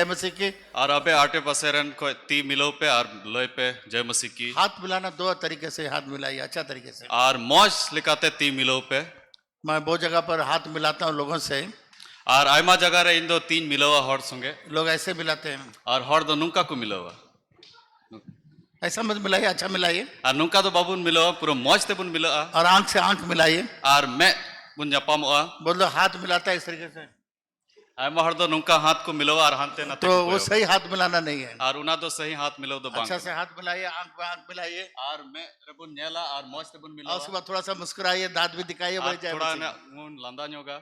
जय मसीह की। और अबे आटे पसेरन को ती मिलो पे और लय पे जय मसीह की हाथ मिलाना दो तरीके से हाथ मिलाइए, अच्छा तरीके से। और मौज लिखाते ती मिलो पे मैं बहुत जगह पर हाथ मिलाता हूँ लोगों से, और आयमा जगह रे इन दो तीन मिलोवा हर संगे लोग ऐसे मिलाते हैं। और हर दो नुका को मिलोवा ऐसा मत मिलाइए, अच्छा मिलाइए। और नुका तो बाबुन मिलोवा पूरा मौज ते बुन मिलोआ और आंख से आंख मिलाइए। और मैं बुन जपामोआ बोलो हाथ मिलाता है इस तरीके से, आयमा हर दो नुका हाथ को मिलोवा और हाथ ते नाते तो को वो कोयो सही हाथ मिलाना नहीं है। और उना तो सही हाथ मिलो दो बांग अच्छा से हाथ मिलाइए, आंख में आंख मिलाइए, और मैं रे बुन नेला और मौज ते बुन और मिलोवा उसके बाद थोड़ा सा मुस्कुराइए, दांत भी दिखाइए, और बोले जय थोड़ा मसीह। ना मुन लंदा न्योगा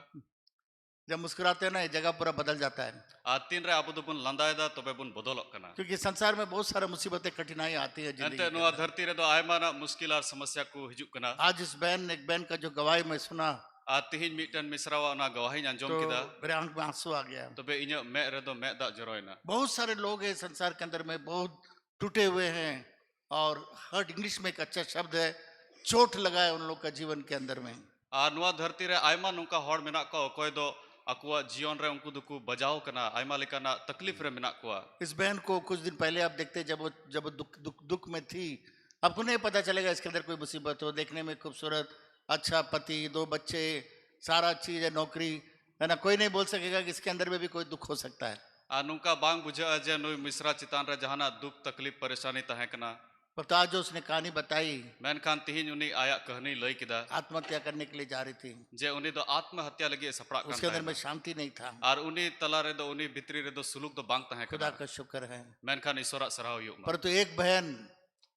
जब मुस्कुराते हैं ना, ये जगह पूरा बदल जाता है। और तीन रे आबो तो बुन लंदायदा तबे बुन बदलक कना क्योंकि संसार में बहुत सारे मुसीबतें कठिनाइयां आती है जिंदगी एंते के नुआ अंदर। धरती रे दो आयमा ना मुश्किल और समस्या को हिजुक कना आज इस एक बहन का जो गवाही मैं सुना, और तिहिन मिटन मिश्रावा ना गवाही अंजम तो किदा मेरे आंख में आंसू आ गया। तबे इन्य मे रे दो मे दा जरोयना बहुत सारे लोग हैं संसार के अंदर में, बहुत टूटे हुए हैं, और हर्ट इंग्लिश में एक अच्छा शब्द है, चोट लगा है उन लोग का जीवन के अंदर में। और नुआ धरती रे आयमा नुका हड़ मेना को कोय दो अकुआ जीवन रे उनको दुकु बजाव कना आयमा लेकाना तकलीफ रे मेना कुआ इस बहन को कुछ दिन पहले आप देखते, जब वो दुख में थी, आपको नहीं पता चलेगा इसके अंदर कोई मुसीबत हो। देखने में खूबसूरत, अच्छा पति, दो बच्चे, सारा चीज है, नौकरी है ना, कोई नहीं बोल सकेगा कि इसके अंदर में भी कोई दुख हो सकता है। और नुका बांग बुझा जे नुई मिश्रा चितान रे जहाना दुख तकलीफ परेशानी तहे कना पर तो आज जो उसने कहानी बताई, मेनखान तिहिन उनी आया कहनी लई किदा आत्महत्या करने के लिए जा रही थी, जे उनी दो आत्महत्या लगी सपड़ा उसके अंदर में शांति नहीं था। और उनी तला रे दो उनी भितरी रे दो सुलुक दो बांग तहे खुदा कना का शुक्र है। मेनखान ईश्वरा सराव युग परंतु एक बहन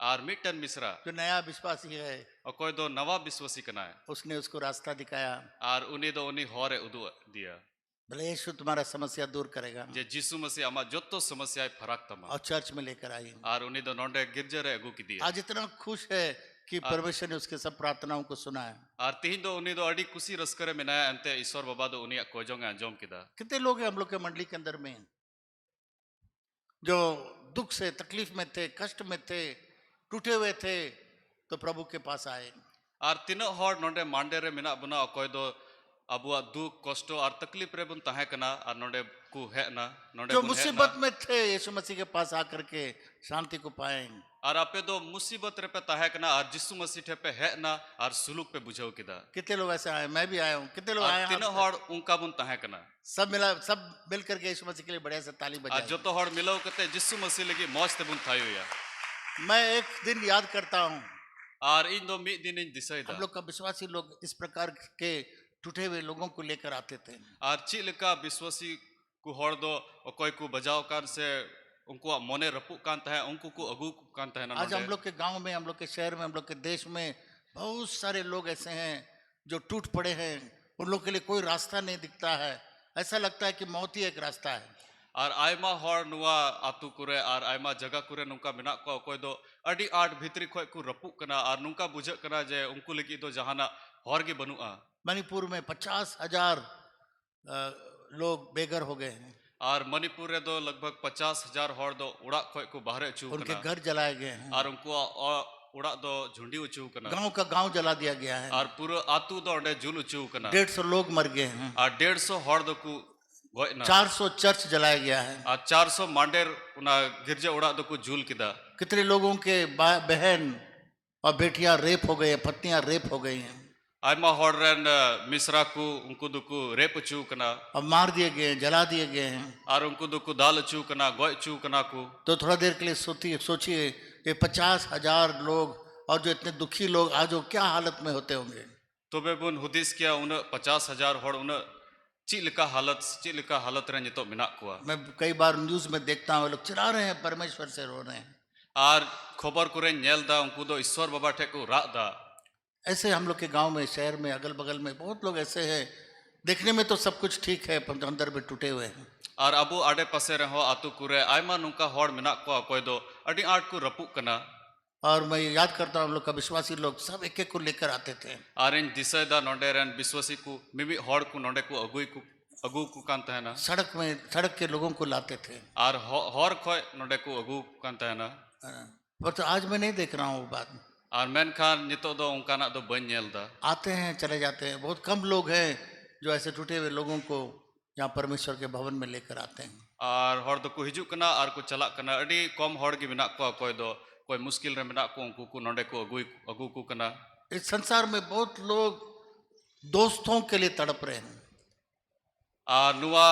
और मिटन मिश्रा जो नया विश्वासी है, और कोई दो नवा विश्वासी कना है उसने उसको रास्ता दिखाया। और उनी दो उनी हरे उदु दिया भले यीशु तुम्हारा समस्या दूर करेगा, जे जिसु मसीह आमा जोतो समस्या फराक तमा और चर्च में लेकर आई। और उनी दो नोंडे गिरजे रे अगु की दिया आज इतना खुश है कि परमेश्वर ने उसके सब प्रार्थनाओं को सुना है। और तिहिन दो उनी दो अड़ी खुशी रस्करे मेनाया अंते ईश्वर बाबा दो उनी कोजोंगे अंजोम किदा कितने लोग हैं हम लोग के मंडली के अंदर में जो दुख से, तकलीफ में थे, कष्ट में थे, टूटे हुए थे, तो प्रभु के पास आए। और तीनो हर नोंडे मांडे रे मेना बना कोई दो अबुआ दुख कष्ट और तकलीफ रे बुन तहे कना और नोंडे को हेना नोंडे जो बुन मुसीबत में थे, यीशु मसीह के पास आकर के शांति को पाए। और आपे दो मुसीबत रे पे तहे कना और जिसु मसीह ठे पे हेना और सुलुक पे बुझाव किदा कितने लोग ऐसे आए, मैं भी आया हूँ। कितने लोग और आए तीनो हैं? हर उनका बुन तहे कना सब मिल करके यीशु मसीह के लिए बढ़िया से ताली और बजाएं। जो तो हर मिलो कते जिसु मसीह लगी मौज ते बुन थायो या मैं एक दिन याद करता हूँ, और इन दो मी दिन इन दिसैदा हम लोग का विश्वासी लोग इस प्रकार के टूटे हुए लोगों को लेकर आते थे। और चिलका विश्वासी को हर दो कोई को बजाव कान से उनको मोने रपु कान तहे उनको को अगु कान तहे ना आज हम लोग के गांव में, हम लोग के शहर में, हम लोग के देश में बहुत सारे लोग ऐसे हैं जो टूट पड़े हैं। उन लोग के लिए कोई रास्ता नहीं दिखता है, ऐसा लगता है कि मौत ही एक रास्ता है। और आयमा हर नुआ आतु कुरे और आयमा जगह कुरे नुका मेना को कोई दो अड़ी आठ भीतरी खोय को रपु कना और नुका बुझ कना जे उनको लगी दो जहाना हर के बनुआ मणिपुर में 50,000 लोग बेघर हो गए हैं, और मणिपुर रे दो लगभग 50,000 हर दो उड़ा खोय को बाहर चू उनके कना घर जलाए गए हैं, और उनको उड़ा दो झुंडी उचू कना गांव का गांव जला दिया गया है, और पूरा आतु दो अंडे जुल उचू कना 150 लोग मर गए हैं, और 150 हर दो को गोयना 400 चर्च जलाया गया है, और 400 मांडेर उना गिरजे उड़ा दो को जुल किदा कितने लोगों के बहन और बेटियां रेप हो गए हैं, पत्नियां रेप हो गई हैं, आयमा हर रेन मिश्रा को उनको दुकु रेप चू कना और मार दिए गए हैं, जला दिए गए हैं। और उनको दुकु दाल चू कना गोय चू कना को तो थोड़ा देर के लिए सोचिए ये 50,000 लोग और जो इतने दुखी लोग आज वो क्या हालत में होते होंगे। तो बे बुन हुदिस किया उन 50,000 हर उन चिलका हालत रे नितो मिना कुआ मैं कई बार न्यूज में देखता हूँ, लोग चिल्ला रहे हैं, परमेश्वर से रो रहे हैं। और खबर कुरे नेल दा उनको दो ईश्वर बाबा ठे को रा दा ऐसे हम लोग के गांव में, शहर में, अगल बगल में बहुत लोग ऐसे हैं, देखने में तो सब कुछ ठीक है पर अंदर में टूटे हुए हैं। और अबु आडे पासे रे हो आतु कुरे आयमा नुका हर मिना कुआ कोई दो अडी आट को रपु कना और मैं याद करता हूँ हम लोग का विश्वासी लोग सब एक एक को लेकर आते थे। और इन दिसैदा नोंडे रेन विश्वासी को मिमी हर को नोंडे को अगु को कान तहना सड़क के लोगों को लाते थे और हर खोय नोंडे को अगु कान तहना पर तो आज मैं नहीं देख रहा हूँ वो बात। और मेनखान नितो दो उनकाना दो बन नेल दा आते हैं चले जाते हैं, बहुत कम लोग हैं जो ऐसे टूटे हुए लोगों को यहाँ परमेश्वर के भवन में लेकर आते हैं। आर हर दो को हिजुक कना आर को चलाक कना अडी कम हर गे मेना को कोई दो कोई मुश्किल रे मेना को उनको को नोंडे को अगु को कना इस संसार में बहुत लोग दोस्तों के लिए तड़प रहे हैं। आर नुआ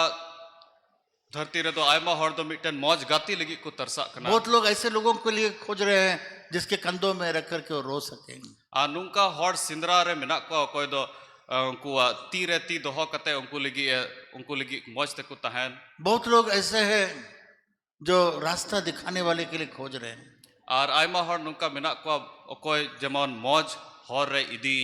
धरती रे दो आयमा हर दो मिटन मौज गाती लगी को तरसा कना बहुत लोग ऐसे लोगों के लिए खोज रहे हैं जिसके कंधों में रख करके वो रो सकें। आर नुंका हर सिंदरा रे मेना को कोई दो उनको ती रे ती दोहो कते उनको लगी मौज ते को तहन बहुत लोग ऐसे हैं जो रास्ता दिखाने वाले के लिए खोज रहे हैं। आर आयमा हर नुंका मेना को कोई जेमन मौज हर रे इदी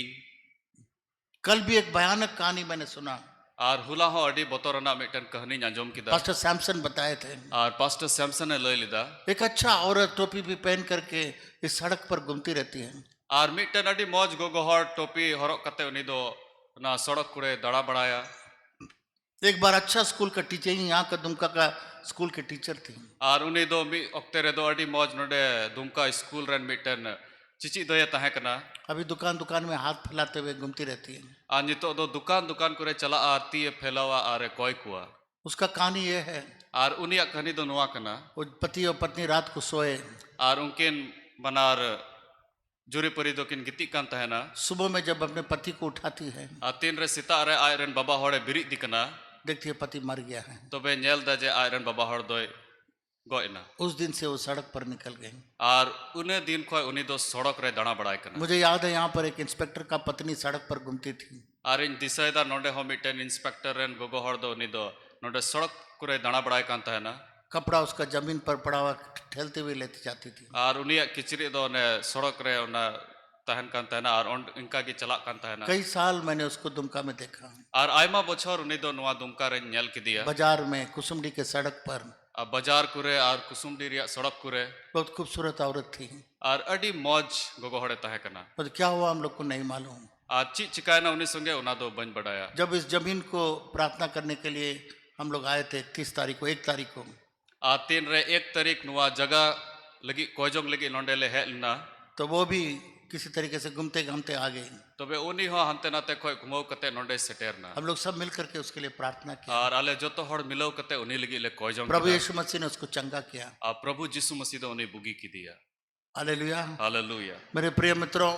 कल भी एक भयानक कहानी मैंने सुना। आर हुला हो अडी बतरना मिटन कहानी आंजम किदा पास्टर सैमसन बताए थे। आर पास्टर सैमसन ने लय लिदा एक अच्छा औरत टोपी भी पहन करके इस सड़क पर घूमती रहती है। आर मिटन अडी मौज गोगो हर टोपी हरक कते उनी दो ना सड़क कुरे दड़ा बड़ाया एक बार अच्छा स्कूल का टीचर, यहाँ का दुमका का स्कूल के टीचर थी। आर उनी दो मी ओक्ते रे दो अडी मौज नोडे Dumka school run mitten Chichi दया तहे कना अभी दुकान दुकान में हाथ फैलाते हुए घूमती रहती है। आर नितो दो दुकान दुकान कुरे चला आरती फैलावा आर कोय कुआ उसका कहानी ये है, आर उनिया कहानी दो नुआ कना वो पति और पत्नी रात को सोए, आर उनकिन बनार जुरी परी दो किन गिती कान तहना सुबह में जब अपने पति को उठाती है आ तीन रे सिता रे आयरन बाबा होड़े बिरी दिकना देखती है पति मर गया है। तबे नेल दा जे आयरन बाबा होड़ दोय गोयना उस दिन से वो सड़क पर निकल गई। आर उन्हें दिन खोय उनी दो सड़क रे दाना बड़ाय कना मुझे याद है यहाँ पर एक इंस्पेक्टर का पत्नी सड़क पर घूमती थी। आर इन दिसयदा नोडे हो मिटन इंस्पेक्टर रेन गोगो होड़ दो उनी दो नोडे सड़क कुरे दाना बड़ाय कान तहना कपड़ा उसका जमीन पर पड़ा हुआ ठेलते हुए लेती जाती थी। आर उनिया किचरी दो ने सड़क रे उना तहन कान तहना आर इनका की चला कान तहना कई साल मैंने उसको दुमका में देखा, आर आयमा बछर उनी दो नुआ दुमका रे नेल किदिया बाजार में कुसुमडी के सड़क पर। आ बाजार कुरे आर कुसुमडी रिया सड़क कुरे बहुत खूबसूरत औरत थी। आर अडी मौज गोगो होड़े तहे कना पर क्या हुआ हम लोग को नहीं मालूम। आर ची चिकायना उनी संगे उना दो बन बड़ाया जब इस जमीन को प्रार्थना करने के लिए हम लोग आए थे 31 तारीख को, 1 तारीख को, आ तीन रे 1 तारीख नुआ जगह लगी कोजोंग लगी नोंडेले हेलना तो वो भी किसी तरीके से घूमते घामते आ गई। तबे उनी हो हंते नाते खोय घुमाव कते नोंडे सेटेरना हम लोग सब मिल करके उसके लिए प्रार्थना किया। आर आले जतो हड़ मिलाव कते उनी लगी ले कोजोंग प्रभु यीशु मसीह ने उसको चंगा किया। आ प्रभु यीशु मसीह दो उनी बुगी की दिया हालेलुया। हालेलुया मेरे प्रिय मित्रों,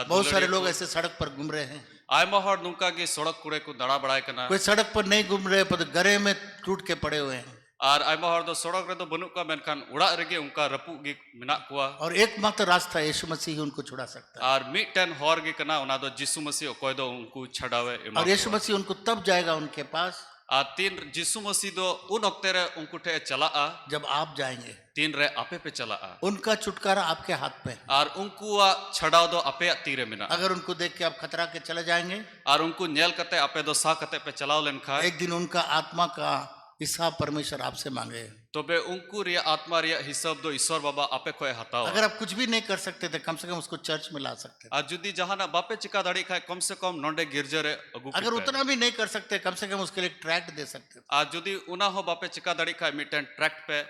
बहुत सारे लोग को- ऐसे सड़क पर घूम रहे हैं। आयमा हड़ नुका की सड़क कुड़े को दड़ा बड़ाय कना कोई सड़क पर नहीं घूम रहे पर गरे में टूट के पड़े हुए हैं। आर आयमा हड़ दो सड़क रे दो बनु का मेनखान उड़ा रेगे उनका रपु गी मिना कुआ और एकमात्र रास्ता यीशु मसीह ही उनको छुड़ा सकता है। आर मिटन हर गे कना उना दो यीशु मसीह कोय दो उनको छड़ावे एमा और यीशु मसीह उनको तब जाएगा उनके पास आ तीन यीशु मसीह दो उन ओक्ते रे उनको ठे चला आ जब आप जाएंगे। तीन रे आपे पे चला आ उनका छुटकारा आपके हाथ पे है। आर उनको छड़ाव दो आपे तीरे मिना अगर उनको देख के आप खतरा के चले जाएंगे, आर उनको नेल कते आपे दो सा कते पे चलाव लेन खा एक दिन उनका आत्मा का हिसाब परमेश्वर आपसे मांगे। तबे उनको रिया आत्मा रिया हिसाब दो ईश्वर बाबा आपे खोय हताव अगर आप कुछ भी नहीं कर सकते थे, कम से कम उसको चर्च में ला सकते थे। आ जुदी जहाना बापे चिका दाड़ी खाए कम से कम नोंडे गिरजे रे अगु अगर उतना भी नहीं कर सकते, कम से कम उसके लिए ट्रैक्ट दे सकते थे। आ जुदी उना हो बापे चिका दाड़ी खाए मिटन ट्रैक्ट पे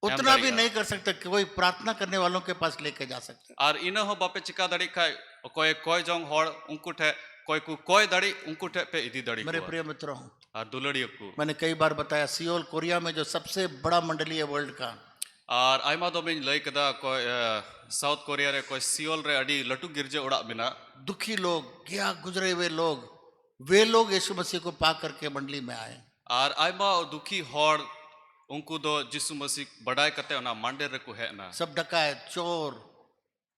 उतना भी नहीं कर सकते कि कोई प्रार्थना करने वालों के पास लेके जा सकते। आर इना हो बापे चिका दाड़ी खाए कोय कोय जोंग हड़ उनको ठे कोय को कोय दाड़ी उनको ठे पे इदी दाड़ी मेरे प्रिय मित्रों, आर दुलड़ियो को मैंने कई बार बताया, सियोल कोरिया में जो सबसे बड़ा मंडली है वर्ल्ड का, आर आयमा दो बिन लई कदा कोय साउथ कोरिया रे कोय सियोल रे अडी लटू गिरजे उड़ा बिना दुखी लोग, क्या गुजरे हुए लोग, वे लोग यीशु मसीह को पा करके मंडली में आए। आर आयमा दुखी हड़ उनको दो यीशु मसीह बड़ाई कते ना मांडे रे को है ना सब डकायत, चोर,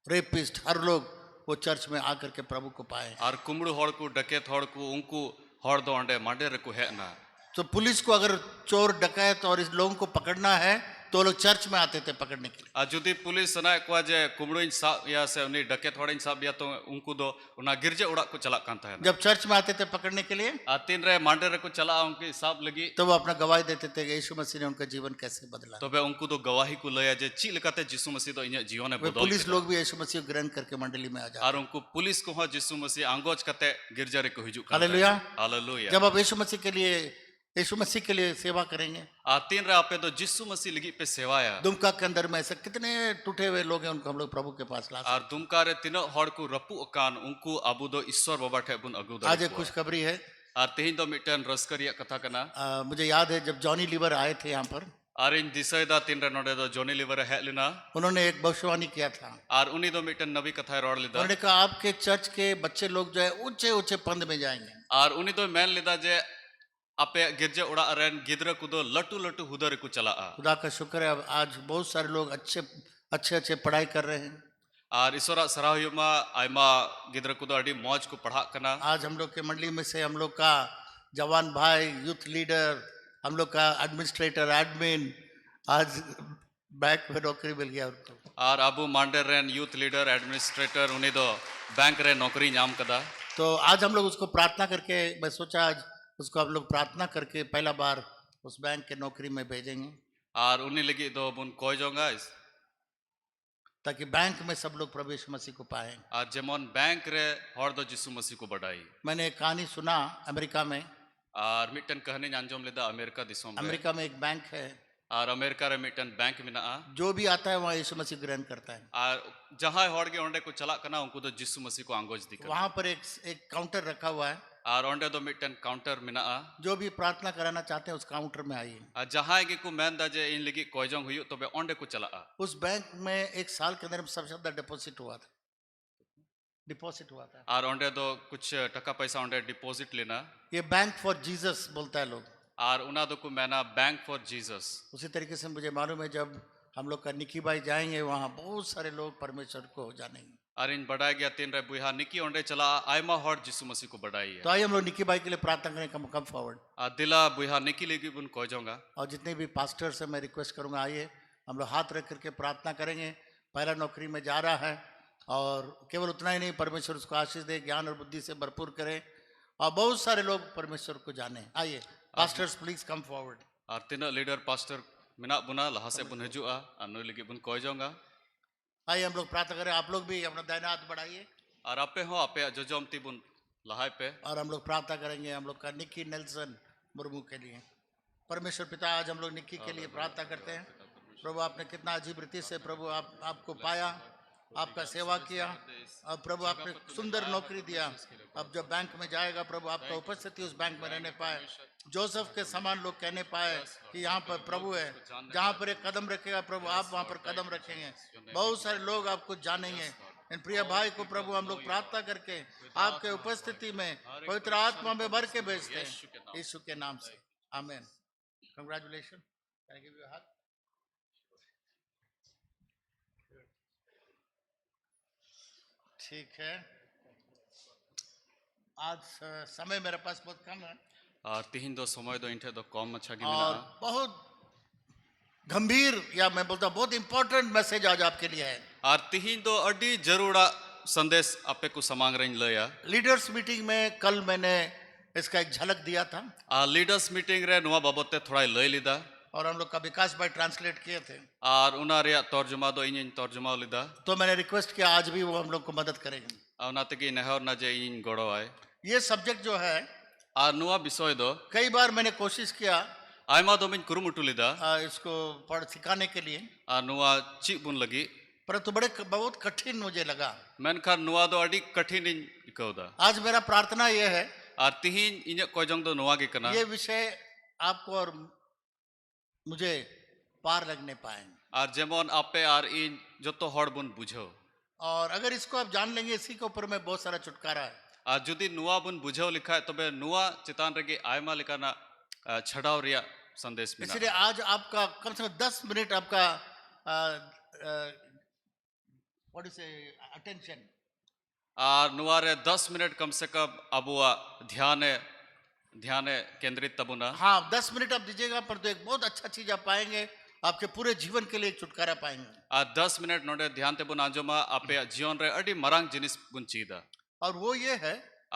रेपिस्ट, हर लोग वो चर्च में आकर के प्रभु को पाए। आर कुमड़ू हड़ को डकैत हड़ को उनको हड़ दो अंडे मांडे रे को है ना तो पुलिस को अगर चोर, डकैत और इस लोगों को पकड़ना है तो लोग चर्च में आते थे पकड़ने के लिए। आ जुदी पुलिस सनाय को जे कुमड़ू साब या से उनी डकैत हड़ साब या तो उनको दो उना गिरजे उड़ा को चला कान था जब चर्च में आते थे पकड़ने के लिए आ तीन रे मांडे रे को चला उनकी साब लगी तो वो अपना गवाही देते थे कि यीशु मसीह ने उनका जीवन कैसे बदला। तबे उनको दो गवाही को लया जे ची लकाते यीशु मसीह दो इने जीवन में वे बदल पुलिस लोग भी यीशु मसीह को ग्रहण करके मंडली में आ जाते। आर उनको पुलिस को हो यीशु मसीह आंगोज कते गिरजा रे को हिजु हालेलुया। हालेलुया जब आप यीशु मसीह के लिए सेवा करेंगे, आ तीन रे आपे तो यीशु मसीह लगी पे सेवाया दुमका के अंदर में ऐसे कितने टूटे हुए लोग हैं, उनको हम लोग प्रभु के पास ला सकते आर दुमका रे तीनो हड़ को रपु अकान उनको आबु दो ईश्वर बाबा ठे बुन अगु हैं। आज एक खुशखबरी है, Ar tihin do miten raska riya katha kana. मुझे याद है जब जॉनी लीवर आए थे यहाँ पर, Ar in disayda tinre node do Johnny Liver hej lena. उन्होंने एक भविष्यवाणी किया था। Ar uni do miten nabi katha rod lida. उन्होंने कहा आपके चर्च के बच्चे लोग जो है ऊंचे ऊंचे पद में जाएंगे। Ar uni do men lida je ape girja ora aren gidra kudo latu latu huda reku chalaa. खुदा का शुक्र है अब आज बहुत सारे लोग अच्छे अच्छे अच्छे पढ़ाई कर रहे हैं। Ar isora sarahuyuma aima gidra kudo adi moj ku padhak kana. आज हम लोग के मंडली में से हम लोग का जवान भाई, यूथ लीडर, हम लोग का एडमिनिस्ट्रेटर, एडमिन, आज बैंक में नौकरी मिल गया उनको। Ar abu mander ren youth leader administrator uni do bank re nokri nyam kada. तो आज हम लोग उसको प्रार्थना करके, मैं सोचा आज उसको हम लोग प्रार्थना करके पहला बार उस बैंक के नौकरी में भेजेंगे, Ar uni lagi do bun koi jonga is. ताकि बैंक में सब लोग प्रभु यीशु मसीह को पाए। Ar jemon bank re hor do Jisu Masih ko badai. मैंने एक कहानी सुना अमेरिका में। Ar mitten kahani anjom leda Amerika disom re. America में एक बैंक है, Ar Amerika re mitten bank menaa. जो भी आता है वहाँ यीशु मसीह ग्रहण करता है। Ar jahay hor ge onde ko chalak kana unku do Jisu Masih ko angoj dikana. वहाँ पर एक काउंटर रखा हुआ है, Ar onde do mitten counter menaa. जो भी प्रार्थना कराना चाहते हैं उस काउंटर में आइए। Ar jahay ge ko menda je in lagi koi jong huyu tobe onde ko chalaa. उस बैंक में एक साल के अंदर सबसे ज्यादा डिपॉजिट हुआ था, डिपॉजिट हुआ था। Ar onde do kuch taka paisa onde deposit lena. ये बैंक फॉर जीसस बोलता है लोग। Ar una do ko mena bank for Jesus. उसी तरीके से मुझे मालूम है जब हम लोग का निकी भाई जाएंगे वहाँ बहुत सारे लोग परमेश्वर को जानेंगे। Ar in badai gya tin re buha niki onde chala aima hor Jisu Masih ko badai तो आइए हम लोग निकी भाई के लिए प्रार्थना करें, come forward. hai. Dila buha niki lagi bun koi jonga. और जितने भी पास्टर से मैं रिक्वेस्ट करूंगा आइए हम लोग हाथ रख करके प्रार्थना करेंगे। पहला नौकरी में जा रहा है और केवल उतना ही नहीं, परमेश्वर उसको आशीष दे, ज्ञान और बुद्धि से भरपूर करे और बहुत सारे लोग परमेश्वर को जाने। आइए pastors please come forward. Ar tina leader pastor menak buna laha se bun hijua. Anu lagi bun koi jonga. आइए हम लोग प्रार्थना करें, आप लोग भी अपना दाहिना हाथ बढ़ाइए Ar ape ho ape jojom ti bun lahai pe. और हम लोग प्रार्थना करेंगे हम लोग का निकी नेल्सन मुर्मू के लिए। परमेश्वर पिता, आज हम लोग निकी के लिए प्रार्थना करते हैं। प्रभु आपने कितना अजीब रीति से प्रभु आपको पाया, आपका सेवा किया और प्रभु आपने सुंदर नौकरी दिया। अब जब बैंक में जाएगा प्रभु आपका उपस्थिति उस बैंक में रहने पाए, जोसेफ के समान लोग कहने पाए कि यहाँ पर प्रभु है, जहाँ पर एक कदम रखेगा प्रभु आप वहाँ पर कदम रखेंगे। बहुत सारे लोग आपको जानेंगे। इन प्रिय भाई को प्रभु हम लोग प्रार्थना करके आपके उपस्थिति में पवित्र आत्मा में भर के भेजते हैं यीशु के नाम से, आमीन। कंग्रेचुलेशन। ठीक है, आज समय मेरे पास बहुत कम है Ar tihin do somoy do inte do kom acha gi और mena. बहुत गंभीर या मैं बोलता हूँ बहुत इंपॉर्टेंट मैसेज आज आपके लिए है। Ar tihin do adi jarura संदेश आपे को समांग रही लया. लीडर्स मीटिंग में कल मैंने इसका एक झलक दिया था लीडर्स मीटिंग रे नुआ बाबते थोड़ा लय लिदा. और हम लोग का विकास भाई ट्रांसलेट किए थे। Ar una rea तर्जुमा दो इन तर्जुमा लिदा. तो मैंने रिक्वेस्ट किया आज भी वो हम लोग को मदद करेंगे। Una tegi nehor na je in goro ai. ये सब्जेक्ट जो है Ar nua bisoy do कई बार मैंने कोशिश किया aima do min kurumutu lida. इसको पढ़ सिखाने के लिए, Ar nua chi bun lagi. परंतु बहुत कठिन मुझे लगा। Menkhan nua do adi kathin in ikauda. आज मेरा प्रार्थना ये है Ar tihin inya kojong do nua gi kana. ये विषय आपको और मुझे पार लगने पाए Ar jemon ape ar in joto hor bun bujho. और अगर इसको आप जान लेंगे इसी के ऊपर में बहुत सारा छुटकारा है। Ar judi nua bun bujho likha tobe nua चितान regi aima likana छड़ाव रिया संदेश में. इसलिए आज आपका कम से कम 10 मिनट आपका व्हाट इज अटेंशन और नुआरे 10 मिनट कम से कम अबुआ ध्यान केंद्रित तबुना. हाँ 10 मिनट आप दीजिएगा पर तो एक बहुत अच्छा चीज आप पाएंगे, आपके पूरे जीवन के लिए एक छुटकारा पाएंगे। 10 मिनट नोडे ध्यान तेबुन आंजोमा आपे जीवन रे अडी मरांग जिनिस गुंचीदा. और वो ये है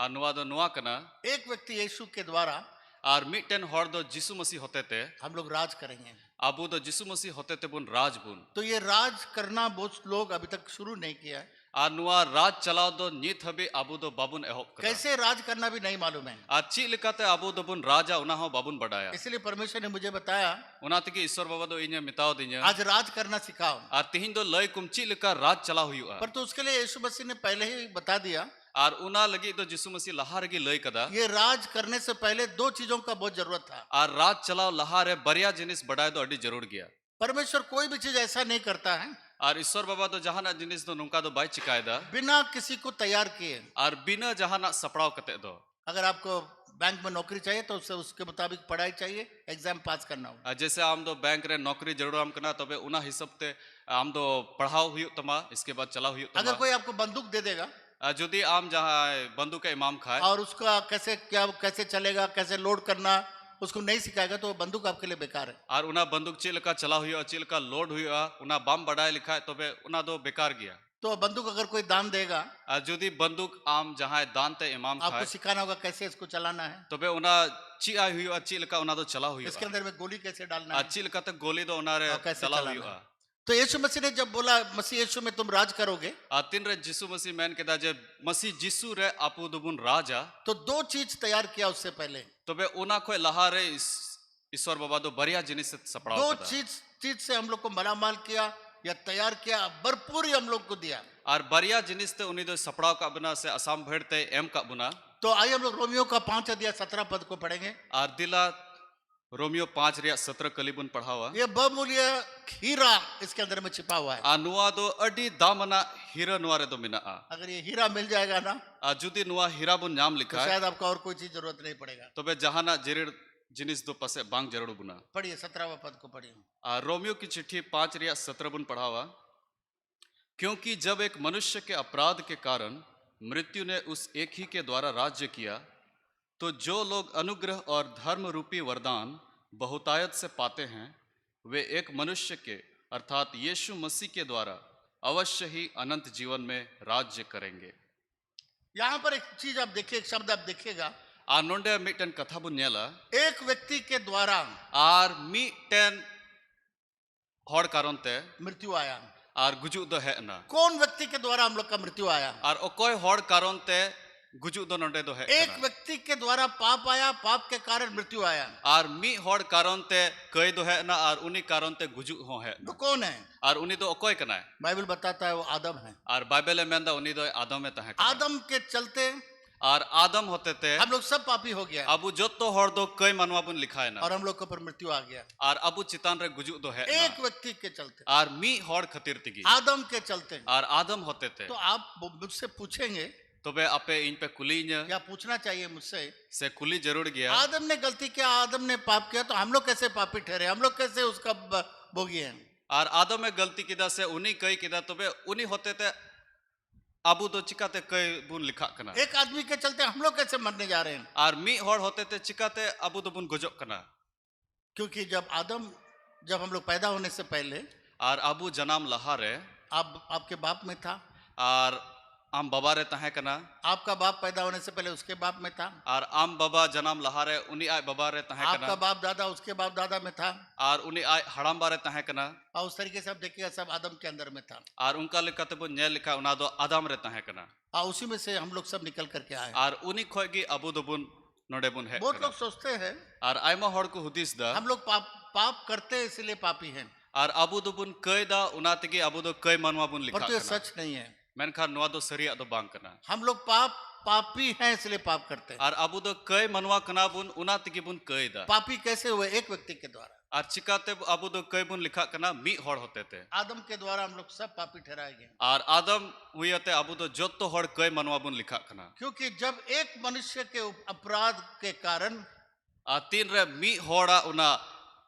नुआ दो नुआ कना एक व्यक्ति यीशु के द्वारा और मिटन हर दो जिसु मसीह होते थे हम लोग राज करेंगे। अबू दो जिसु मसीह होते थे बुन राज बुन. तो ये राज करना बहुत लोग अभी तक शुरू नहीं किया है। और नुआ राज चलाओ दो नीत हबे अबू दो बाबुन एहोप करा. कैसे राज करना भी नहीं मालूम है। आज ची लिखाते अबू दो बुन राजा उना हो बाबुन बढ़ाया. इसलिए परमेश्वर ने मुझे बताया उना तकी ईश्वर बाबा दो इन्हें मिताओ दिन्या. आज राज करना सिखाओ। और तिहिन दो लय कुम ची लिखा राज चला हुई. पर तो उसके लिए यीशु मसीह ने पहले ही बता दिया आर उना लगी तो जिसु मसीह लहा रगी लय कदा ये राज करने से पहले दो चीजों का बहुत जरूरत था। आर राज चलाव लहा रे बरिया जिनिस बडाय दो अडी जरूर गया परमेश्वर कोई भी चीज ऐसा नहीं करता है आर ईश्वर बाबा तो जहाना जिनिस दो नुका दो बाय चिकायदा बिना किसी को तैयार किए। आर बिना जहाना सपड़ाव कते दो अगर आपको बैंक में नौकरी चाहिए तो उसके मुताबिक पढ़ाई चाहिए, एग्जाम पास करना होगा। जैसे आम दो बैंक रे नौकरी जरूर आम कना तबे उना हिसाब ते आम दो पढ़ाओ हुई तमा इसके बाद चलाओ हुई अगर तमा कोई आपको बंदूक दे देगा जुदी आम जहाँ बंदूक के इमाम खाए और उसका कैसे चलेगा, कैसे लोड करना उसको नहीं सिखाएगा तो वो बंदूक आपके लिए बेकार है। और उना बंदूक चिलका चला हुई चिलका लोड हुई उना बम बढ़ाए लिखा है तबे उना दो बेकार गया। तो बंदूक अगर कोई दान देगा जुदी बंदूक आम जहाँ दान ते इमाम आपको खाए सिखाना होगा कैसे इसको चलाना है, तबे उना ची आई हुई चिलका उना दो चला हुई इसके अंदर में गोली कैसे डालना है चिलका तक गोली दो उना रे और कैसे चला चलाना हुई है। तो यीशु मसीह ने जब बोला मसीह यीशु में तुम राज करोगे तीन रे जिसु मसीह मैन के जे मसीह जिसु रे आपू दुबुन राजा तो दो चीज तैयार किया उससे पहले। तबे उना कोई लहा रे ईश्वर बाबा दो बढ़िया जिनिस सपड़ा दो चीज से हम लोग को मालामाल किया या तैयार किया, भरपूर ही हम लोग को दिया। और बढ़िया जिनिस ते उन्हीं दो सपड़ाव का बना से असम भेड़ते एम का बुना। तो आइए हम लोग रोमियो का 5:17 पद को पढ़ेंगे। और दिला रोमियो 5:17 कलीबुन पढ़ा हुआ ये बहुमूल्य हीरा इसके अंदर में छिपा हुआ है। नुआ दो अडी दामना हीरा नुआरे दो मिना अगर ये हीरा मिल जाएगा ना जुदी नुआ हीरा बुन नाम तो लिखा है शायद आपको और कोई चीज जरूरत नहीं पड़ेगा। तो बे जहाना जरीर जिनिस दो पसे बांग जरूर बुना। पढ़िए 17वां पद को पढ़िए। रोमियो की चिट्ठी 5:17 बुन पढ़ा हुआ क्योंकि जब एक मनुष्य के अपराध के कारण मृत्यु ने उस एक ही के द्वारा राज्य किया तो जो लोग अनुग्रह और धर्म रूपी वरदान बहुतायत से पाते हैं वे एक मनुष्य के अर्थात यीशु मसीह के द्वारा अवश्य ही अनंत जीवन में राज्य करेंगे। यहाँ पर एक चीज आप देखिए, एक शब्द आप देखिएगा, नोंडे मिटन कथा बुन नेला एक व्यक्ति के द्वारा आर मिटन हॉड कारण ते मृत्यु आया। आर गुजु दो है ना कौन व्यक्ति के द्वारा हम लोग का मृत्यु आया? और ओकोय हॉड कारण ते गुजु दो नोंडे दो है। एक व्यक्ति के द्वारा पाप आया, पाप के कारण मृत्यु आया। और मी हॉड कारण ते कई दो है ना और उन्हीं कारण ते गुजु हो है। तो कौन है? और उन्हीं दो ओकोय कना है। बाइबल बताता है वो आदम है। और बाइबल में अंदा उन्हीं दो आदम में तहे। आदम के चलते और आदम होते थे हम लोग सब पापी हो गया। अबू जो तो हर दो कई मनवा बुन लिखा है ना और हम लोग के ऊपर मृत्यु आ गया। और अबू चितान रे गुजु दो है एक व्यक्ति के चलते और मी हॉड खतिर तिगी आदम के चलते। और आदम होते थे। तो आप मुझसे पूछेंगे तो बे आपे इन पे कुली या पूछना चाहिए मुझसे से कुली जरूर गया। आदम ने गलती किया, आदम ने पाप किया तो हम लोग कैसे पापी ठहरे, हम लोग कैसे उसका भोगी हैं? और आदम में गलती किदा से उन्हीं कई किदा तो बे उन्हीं होते थे अबू दो चिकाते कई बुन लिखा कना। एक आदमी के चलते हम लोग कैसे मरने जा रहे हैं? और मी हॉड होते थे चिकाते अबू दो बुन गुजो कना। क्योंकि जब हम लोग पैदा होने से पहले और अबू जनाम लहारे आपके बाप में था और आम बाबा रे तहे कना। आपका बाप पैदा होने से पहले उसके बाप में था। और आम बाबा जनाम लहारे उन्हीं आय बाबा रे तहे कना। आपका बाप दादा उसके बाप दादा में था। और उन्हीं आय हड़ाम बारे तहे कना। और उस तरीके से आप देखिएगा सब आदम के अंदर में था। और उनका लिखा तो बुन नेल लिखा उना दो आदम रे तहे कना। और उसी में से हम लोग सब निकल करके आए। और उन्हीं खोगी अबू दो बुन नोडे बुन है। बहुत लोग सोचते हैं और आयमा हॉड को हुदिस दा हम लोग पाप करते हैं इसलिए पापी हैं। और अबू दो बुन कई दा उना तगी अबू दो कई मनवा बुन लिखा पर तो ये कना। सच नहीं है। मेनखा नुआ दो सरिया दो बांग कना। हम लोग पापी हैं इसलिए पाप करते हैं। और अबू दो कई मनवा कना बुन उना तगी बुन कई दा। पापी कैसे हुए? एक व्यक्ति के द्वारा। और चिकाते अबू दो कई बुन लिखा कना मी हॉड होते थे। आदम के द्वारा हम लोग सब पापी ठहराए गए। और आदम हुई थे अबू दो जो तो हॉड कई मनवा बुन लिखा कना। क्योंकि जब एक मनुष्य के अपराध के कारण तीन रे मी हॉडा उना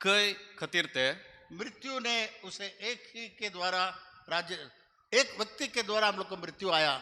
कई खतिर थे मृत्यु ने उसे एक ही के द्वारा एक व्यक्ति के द्वारा हम लोग को मृत्यु आया।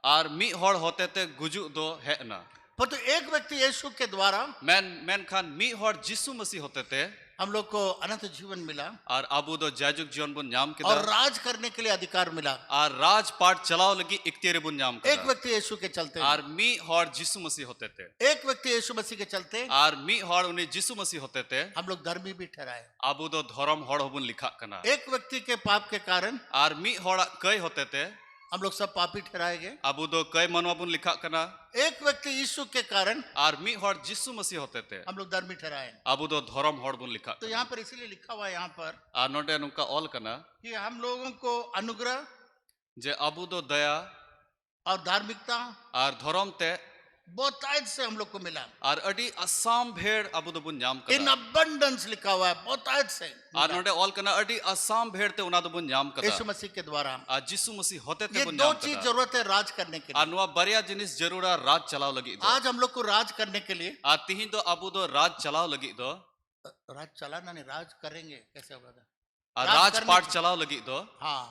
और मी हॉड होते थे गुजु दो है ना। पर तो एक व्यक्ति यीशु के द्वारा मैन खान मी हॉड जिसु मसीह होते थे हम लोग को अनंत जीवन मिला। और अबू दो जाजुक जीवन बुन नाम के और राज करने के लिए अधिकार मिला। और राजपाट चलाओ लगी इक्तियार बुन नाम के एक व्यक्ति यीशु के चलते और मी हॉड जिसु मसीह होते थे। एक व्यक्ति यीशु मसीह के चलते और मी हॉड उन्हें जिसु मसीह होते थे हम लोग धर्मी भी ठहराए। अबू दो धर्म हॉड बुन लिखा कना। एक व्यक्ति के पाप के कारण और मी हॉड कई होते थे हम लोग सब पापी ठहराए गए। अबू दो कई मनवा बुन लिखा कना। एक व्यक्ति यीशु के कारण और मी हॉड जिसु मसीह होते थे हम लोग धर्मी ठहराए। अबू दो धर्म हॉड बुन लिखा। तो यहाँ पर इसीलिए लिखा हुआ है यहाँ पर नोटे नुका ऑल कना कि हम लोगों को अनुग्रह जे अबू दो दया और धार्मिकता आर धर्म ते बहुतायत से हम लोग को मिला। आर अडी असम भेड़ अबु दो बुन नाम इन कदा अबंडेंस लिखा हुआ है, बहुतायत से आर मिला। नोडे ऑल कना अडी असम भेड़ ते उना दो बुन नाम कदा यीशु मसीह के द्वारा आ जिसु मसीह होते ते ये बुन दो नाम चीज कदा जरूरत है राज करने के आर लिए। नुआ बरिया जिनिस जरूरा राज चलाव लगी दो आज हम लोग को राज करने के लिए आ तिहिन दो अबु दो राज चलाव लगी दो राज चलाना नहीं, राज करेंगे कैसे होगा? आ राज राज करने पाठ की- चलाव लगी दो हाँ,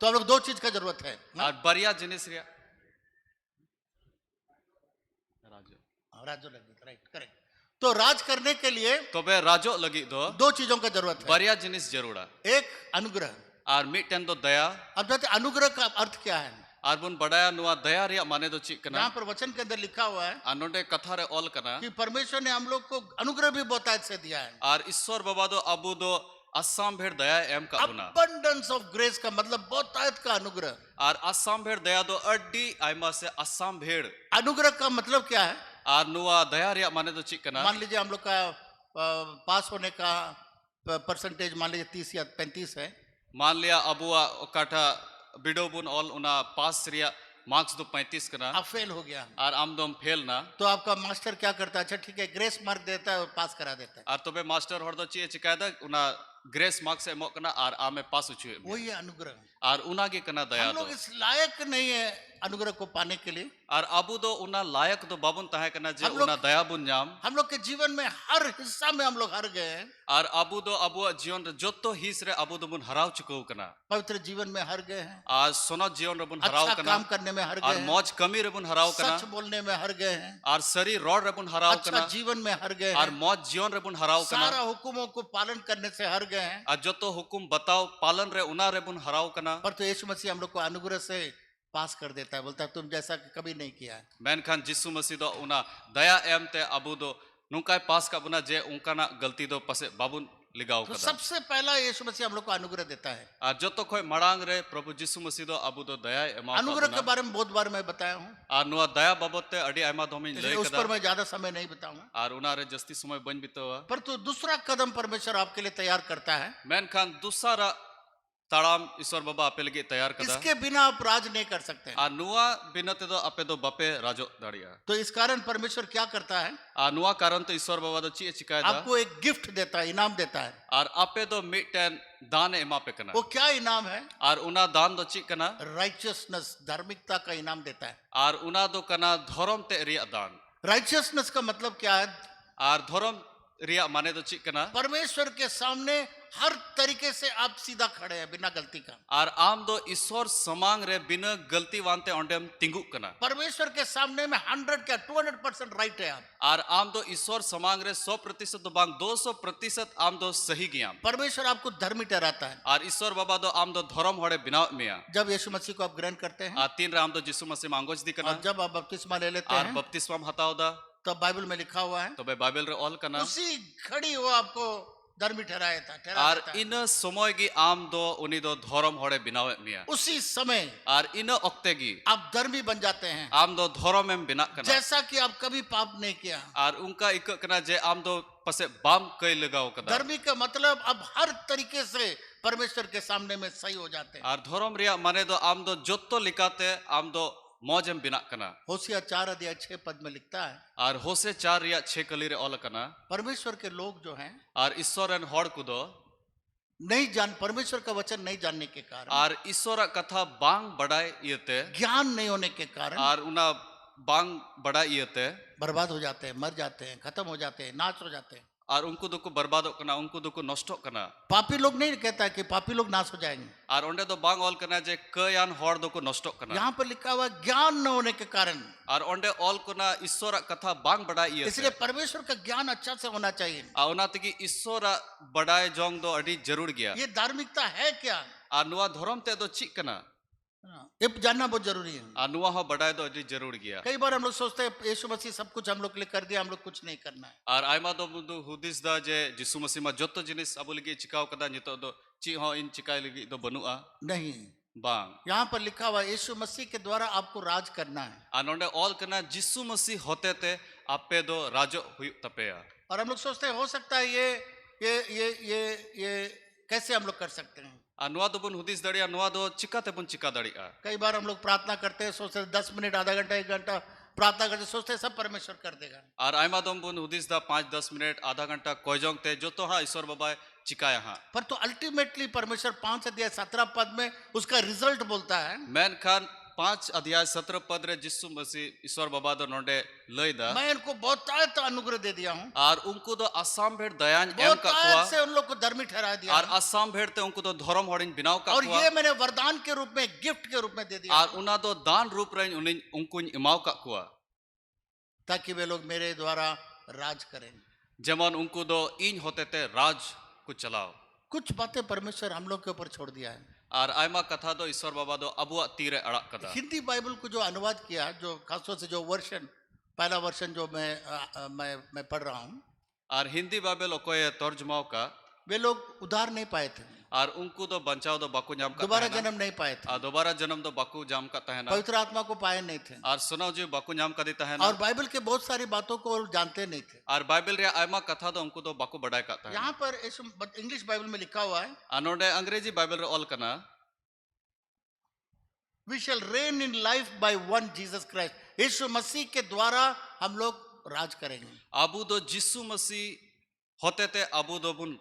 तो हम लोग दो चीज का जरूरत है ना? आर बरिया जिनिस रिया राजो राजो लगी, राइट, करेक्ट। तो राज करने के लिए तो बे राजो लगी दो दो चीजों का जरूरत है। बरिया जिनिस जरूरा एक अनुग्रह। आर मिटन दो दया अब जानते हैं अनुग्रह का अर्थ क्या है? आर बुन बड़ाया नुआ दया रिया माने दो चिक कना यहाँ पर वचन के अंदर लिखा हुआ है आ नोडे कथा रे ऑल कना कि परमेश्वर ने हम लोग को अनुग्रह भी बहुतायत से दिया है। आर ईश्वर बाबा दो अबु दो असम भेड़ दया एम का बुना अबंडेंस ऑफ ग्रेस का मतलब बहुतायत का अनुग्रह। आर असम भेड़ दया दो अड्डी आइमा से असम भेड़ अनुग्रह का मतलब क्या है? आर नुआ दया रिया माने दो चिक कना मान लीजिए हम लोग का पास होने का परसेंटेज मान लीजिए 30 या 35 है, मान लिया अबुआ काटा बिडो बुन ऑल उना पास रिया मार्क्स दो 35 कना आप फेल हो गया, आर आम दो फेल ना तो आपका मास्टर क्या करता है? अच्छा ठीक है, ग्रेस मार्क देता है और पास करा देता है। आर तबे मास्टर हर दो ची चिकायदा उना ग्रेस मार्क्स से एमो कना आर आमे पास उचु वही है अनुग्रह। आर उना के कना दया हम दो लोग इस लायक नहीं है अनुग्रह को पाने के लिए। आर अबु दो उना लायक दो बाबुन तहे कना जे हम लोग- उना दया बुन नाम हम लोग के जीवन में हर हिस्सा में हम लोग हार गए हैं। आर अबु दो अबुआ जीवन रे जोतो हिस रे अबु दो बुन हराव चुको कना पवित्र जीवन में हार गए हैं, आज सोना जीवन रे बुन हराव अच्छा कना काम करने में हार आर गए हैं, मौज कमी रे बुन हराव कना सच बोलने में हार गए हैं, आर शरीर रॉड रे बुन हराव अच्छा कना जीवन में हार गए आर हैं, मौज जीवन रे बुन हराव कना सारा हुकुमों को पालन करने से हार गए हैं। आ जोतो हुकुम बताओ पालन रे उना रे बुन हराव कना पर तो यीशु मसीह हम लोग को अनुग्रह से पास कर देता है, बोलता है तुम जैसा कि कभी नहीं किया है। मेनखान जिसु मसीह दो उना दया एम ते अबु दो नुकाय पास का बुना जे उनकाना गलती दो पसे बाबुन लिगाव तो कदा सबसे पहला यीशु मसीह हम लोग को अनुग्रह देता है। आ जोतो खोय मड़ांग रे प्रभु जिसु मसीह दो अबु दो दया एमा अनुग्रह के बारे में बहुत बार मैं बताया हूँ, आ नुआ दया बाबते अडी आयमा धोमिन इसलिए लय उस कदा पर मैं ज्यादा समय नहीं बताऊंगा। आर उना रे जस्ती समय बन बितवा पर तो दूसरा कदम परमेश्वर आपके लिए तैयार करता है, मेनखान दूसरा ताड़ाम ईश्वर बाबा आपे लगी तैयार कदा इसके बिना आप राज नहीं कर सकते हैं। आ नुआ बिनते दो आपे दो बापे राजो दाड़िया तो इस कारण परमेश्वर क्या करता है? आ नुआ कारण तो ईश्वर बाबा दो ची चिकायदा आपको एक गिफ्ट देता है, इनाम देता है। आर आपे दो मिटन दान एमा पे कना वो क्या इनाम है? आर उना दान दो ची कना राइचियसनेस, धार्मिकता का इनाम देता है। आर उना दो कना धर्म ते रिया दान राइचियसनेस का मतलब क्या है? आर धर्म रिया माने दो ची कना परमेश्वर के सामने हर तरीके से आप सीधा खड़े हैं बिना गलती का। आर आम दो ईश्वर समांग रे बिना गलती वानते ओंडेम तिंगु कना परमेश्वर के सामने में 100 क्या 200% राइट है आप। आर आम दो ईश्वर समांग रे 100% दो बांग 200% आम दो सही गियाम परमेश्वर आपको धर्मी ठहराता है आर ईश्वर बाबा दो आम दो धर्म होड़े बिना मिया जब यीशु मसीह को आप ग्रहण करते हैं आ तीन रे आम दो जिसु मसीह मांगोज दी कना और जब आप बपतिस्मा ले लेते आर हैं, बपतिस्मा हताव दा तब बाइबल में लिखा हुआ है तो बे बाइबल रे ऑल कना उसी घड़ी वो आपको धर्मी ठहराया था, ठहरा आर देता है। इन समय गी आम दो उनी दो धर्म होड़े बिनावे मिया उसी समय आर इन ओक्ते गी आप धर्मी बन जाते हैं, आम दो धर्म एम बिना कना जैसा कि आप कभी पाप नहीं किया। आर उनका इक कना जे आम दो पसे बाम कई लगाओ कदा धर्मी का मतलब अब हर तरीके से परमेश्वर के सामने में सही हो जाते हैं। आर धर्म रिया माने दो आम दो जोत्तो लिकाते आम दो मौज एम बिना कना होशिया 4:6 में लिखता है आर होसे 4 रिया 6 कली रे ऑल कना परमेश्वर के लोग जो हैं आर ईश्वर एन हॉड़ कुदो नहीं जान, परमेश्वर का वचन नहीं जानने के कारण, आर ईश्वर कथा बांग बड़ाई इयते ज्ञान नहीं होने के कारण आर उना बांग बड़ाई इयते बर्बाद हो जाते हैं, मर जाते हैं, खत्म हो जाते हैं, नाश हो जाते हैं। आर उनको दुको बर्बादो कना उनको दुको नष्टो कना पापी लोग नहीं कहता है कि पापी लोग नाश हो जाएंगे। आर ओंडे दो बांग ऑल कना जे कयान हॉड़ दुको नष्टो कना यहाँ पर लिखा हुआ है, ज्ञान न होने के कारण। आर ओंडे ऑल कना ईश्वर कथा बांग बड़ाई इयते इसलिए परमेश्वर का ज्ञान अच्छा से होना चाहिए। आ ओना तगी ईश्वर बड़ाई जोंग दो अडी जरूर गया ये धार्मिकता है क्या? आर नुआ धर्म ते दो चिक कना ये जानना बहुत जरूरी है। आ नुआ हो बड़ाई दो अडी जरूर गया कई बार हम लोग सोचते हैं यीशु मसीह सब कुछ हम लोग के लिए कर दिया, हम लोग कुछ नहीं करना है। आर आयमा दो बुदु हुदिस दा जे जिसु मसीह मा जोतो जिनिस अबु लगी चिकाव कदा नितो दो ची हो इन चिकाय लगी दो बनुआ नहीं, बांग यहाँ पर लिखा हुआ है यीशु मसीह के द्वारा आपको राज करना है। आ नोंडे ऑल कना जिसु मसीह होते ते आपे दो राजो हुई तपेया और हम लोग सोचते हैं हो सकता है ये कैसे हम लोग कर सकते हैं? ᱟᱨ ᱱᱚᱣᱟ ᱫᱚᱵᱚᱱ ᱦᱩᱫᱤᱥ ᱫᱟᱲᱮᱭᱟᱜᱼᱟ ᱱᱚᱣᱟ ᱫᱚ ᱪᱤᱠᱟᱹᱛᱮᱵᱚᱱ ᱪᱤᱠᱟ ᱫᱟᱲᱮᱭᱟᱜᱼᱟ कई बार हम लोग प्रार्थना करते हैं, सोचते हैं 10 मिनट, आधा घंटा, 1 घंटा प्रार्थना करते, सोचते हैं सब परमेश्वर कर देगा। ᱟᱨ ᱟᱭᱢᱟ ᱫᱚᱢ ᱵᱚᱱ ᱦᱩᱫᱤᱥ ᱫᱟ 5-10 ᱢᱤᱱᱤᱴ ᱟᱫᱷᱟ ᱜᱷᱚᱱᱴᱟ ᱠᱚᱭᱡᱚᱝ ᱛᱮ ᱡᱚᱛᱚ ᱦᱟᱸᱜ ईश्वर बाबा चिकाया हाँ पर तो अल्टीमेटली परमेश्वर 5 अध्याय 17 पद में उसका रिजल्ट बोलता है, मेनखान 5 अध्याय 17 पद रे जिसु मसीह ईश्वर बाबा दो नोंडे लई दा मैं इनको बहुतायत अनुग्रह दे दिया हूँ, आर उनको दो आसाम भेड़ दयान एम का बहुतायत कुआ से उन लोग को धर्मी ठहरा दिया आर है। आसाम भेड़ ते उनको दो धर्म हड़िन बिनाव का और कुआ ये मैंने वरदान के रूप में, गिफ्ट के रूप में दे दिया आर उना दो दान रूप रे उनको इमाव का कुआ ताकि वे लोग मेरे द्वारा राज करें। जेमन उनको दो इन होते ते राज को चलाओ कुछ बातें परमेश्वर हम लोग के ऊपर छोड़ दिया है। आर आयमा कथा दो ईश्वर बाबा दो अबुआ तीरे अड़क कदा हिंदी बाइबल को जो अनुवाद किया, जो खासतौर से जो वर्षन, पहला वर्षन जो मैं पढ़ रहा हूँ, आर हिंदी बाइबल ओकोय तर्जुमाओ का वे लोग उद्धार नहीं पाए थे, आर उनको दो बचाव दो बाकू जाम का दोबारा तहना। जन्म नहीं पाए थे, आर दोबारा जन्म दो बाकू जाम का तहना पवित्र आत्मा को पाए नहीं थे, आर सुनाओ जी बाकू जाम का देता है और बाइबल के बहुत सारी बातों को वो जानते नहीं थे। आर बाइबल रे आयमा कथा दो उनको दो बाकू बड़ाई का तहना यहाँ पर इंग्लिश बाइबल में लिखा हुआ है, अनोडे अंग्रेजी बाइबल रे ऑल कना we shall reign in life by one Jesus Christ. Yeshu Masih के द्वारा हम लोग राज करेंगे। आबू दो जिसु मसीह होते ते आबू दो बुन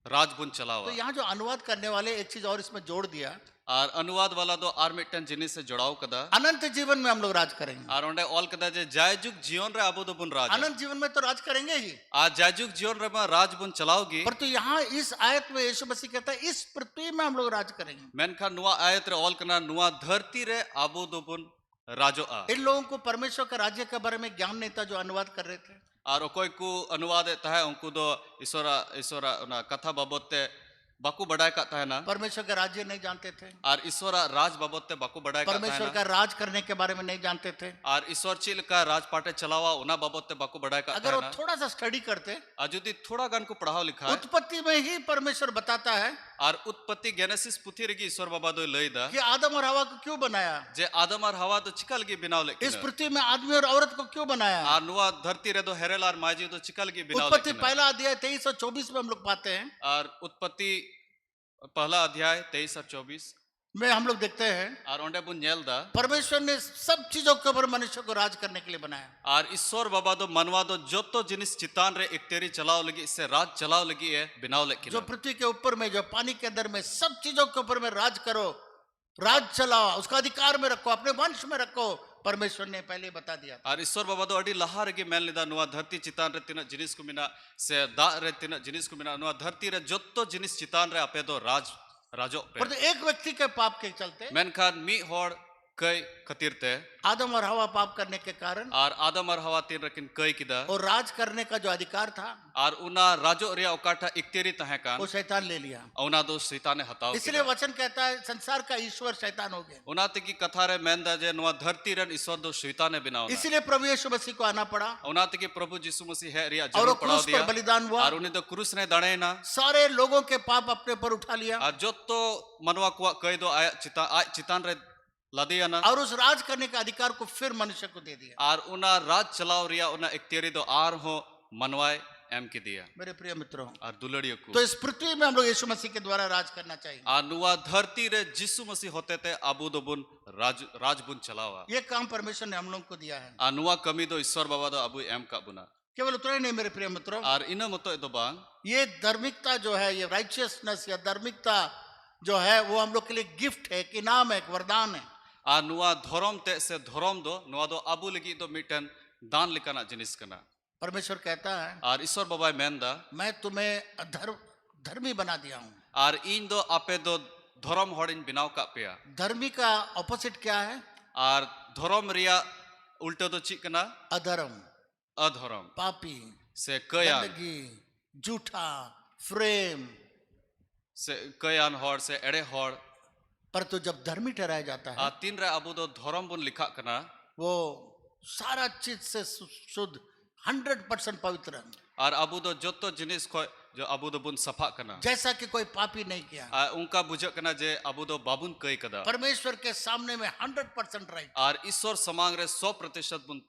राज बुन तो चलावा यहाँ जो अनुवाद करने वाले एक चीज और इसमें जोड़ दिया, आर अनुवाद वाला दो आर मिटन जिनिस से जुड़ाव कदा अनंत जीवन में हम लोग राज करेंगे। आर ओंडे ऑल कदा जे जायजुग जीवन रे आबू दो बुन राज अनंत जीवन में तो राज करेंगे ही, आ जायजुग जीवन रे में राज बुन चलाओगी पर तो यहाँ इस आयत में यीशु मसीह कहता है इस पृथ्वी में हम लोग राज करेंगे। मेनखा नुआ आयत रे ऑल कना नुआ धरती रे आबू दो बुन राजो आ इन लोगों को परमेश्वर का राज्य के बारे में ज्ञान नहीं था जो अनुवाद कर रहे थे। आर ओकोय को अनुवाद है उनको दो ईश्वरा ईश्वरा ना कथा बाबत ते बाकू बड़ाई का तहना परमेश्वर का राज्य नहीं जानते थे, आर ईश्वरा राज बाबत ते बाकू बड़ाई का परमेश्वर तहना का राज करने के बारे में नहीं जानते थे। आर ईश्वर चिल का राज पाटे चलावा उना बाबत ते बाकू बड़ाई का अगर वो तहना थोड़ा सा स्टडी करते, आ जुदी थोड़ा गान को पढ़ाओ लिखा है उत्पत्ति में ही परमेश्वर बताता है आर उत्पत्ति गेनेसिस पुथी रेगी ईश्वर बाबा दो लई दा कि आदम और हवा को क्यों बनाया, जे आदम और हवा तो चिकल गी बिनाव इस लेकिन पृथ्वी में आदमी और औरत को क्यों बनाया। आर नुआ धरती रे दो हेरेल आर माजी तो चिकल गी बिनाव उत्पत्ति लेकिन पहला अध्याय 23 और 24 में हम लोग पाते हैं, आर उत्पत्ति पहला अध्याय 23 और 24 में हम लोग देखते हैं आर ओंडे बुन नेल दा परमेश्वर ने सब चीजों के ऊपर मनुष्य को राज करने के लिए बनाया। आर ईश्वर बाबा दो मनवा दो जोतो जिनिस चितान रे एक तेरी चलाओ लगी इससे राज चलाओ लगी है बिनाव लेकिन जो पृथ्वी के ऊपर में, जो पानी के अंदर में, सब चीजों के ऊपर में राज करो, राज चलाओ, उसका अधिकार में रखो, अपने वंश में रखो, परमेश्वर ने पहले बता दिया था। आर ईश्वर बाबा दो अडी लहा रेगी मेल निदा नुआ धरती चितान रे तिना जिनिस को मिना से दा रे तिना जिनिस को मिना नुआ धरती रे जोतो जिनिस चितान रे आपे दो राज राजो पे पर तो एक व्यक्ति के पाप के चलते, मेनखान मी होड़ कई खतीर ते आदम और हवा पाप करने के कारण आर आदम और हवा तीन रकिन कई किदा और राज करने का जो अधिकार था आर उना राजो रिया ओकाटा इक्तेरी तहे कान वो शैतान ले लिया। औना दो शैताने हताओ इसलिए वचन कहता है संसार का ईश्वर शैतान हो गया। उना ते की कथा रे मेंदा जे नुआ धरती रन ईश्वर दो शैताने बिनाओ इसलिए प्रभु यीशु मसीह को आना पड़ा उना ते की प्रभु यीशु मसीह है रिया और वो जरूर पड़ा क्रूस दिया पर बलिदान हुआ, और उन्हें तो क्रूस ने दाड़े ना सारे लोगों के पाप अपने पर उठा लिया और जो तो मनवा कुआ कई दो आया चितान रे लदिया ना और उस राज करने का अधिकार को फिर मनुष्य को दे दिया। और उना राज चलाओ रिया उना एक तेरी दो आर हो मनवाए एम की दिया मेरे प्रिय मित्रों, और दुलड़ियों को तो इस पृथ्वी में हम लोग यीशु मसीह के द्वारा राज करना चाहिए। आ नुआ धरती रे जिसु मसीह होते थे आबू दो बुन राज बुन चलावा ये काम परमेश्वर ने हम लोग को दिया है। आ नुआ कमी दो ईश्वर बाबा दो अबू एम का बुना केवल उतना ही नहीं मेरे प्रिय मित्रों, और इन मतो दो बांग ये धार्मिकता जो है, ये राइचियसनेस या धार्मिकता जो है, वो हम लोग के लिए गिफ्ट है, एक इनाम है, एक वरदान है। आ नुआ धर्म ते से धर्म दो नुआ दो अबू लगी दो मिटन दान लिकाना जिनिस कना परमेश्वर कहता है और ईश्वर बाबा मेंदा मैं तुम्हें धर्मी बना दिया हूँ। और इन दो आपे दो धर्म हड़िन बिनाव का पेया। धर्मी का ऑपोजिट क्या है? और धर्म रिया उल्टा दो चिक कना अधर्म, अधर्म पापी, से कयान गंदगी, झूठा, फ्रेम। से कयान हड़ से एड़े हड़ पर तो जब धर्मी ठहराया जाता है, तीन रे अबू दो धर्म बुन लिखा कना वो सारा चीज से शुद्ध 100% पवित्र है। और अबू दो जोतो जिनिस को जो अबू दो बुन सफा कना जैसा कि कोई पापी नहीं किया। उनका बुझक कना जे अबू दो बाबुन कई कदा परमेश्वर के सामने में 100% राइट। और ईश्वर समांग रे 100% बुन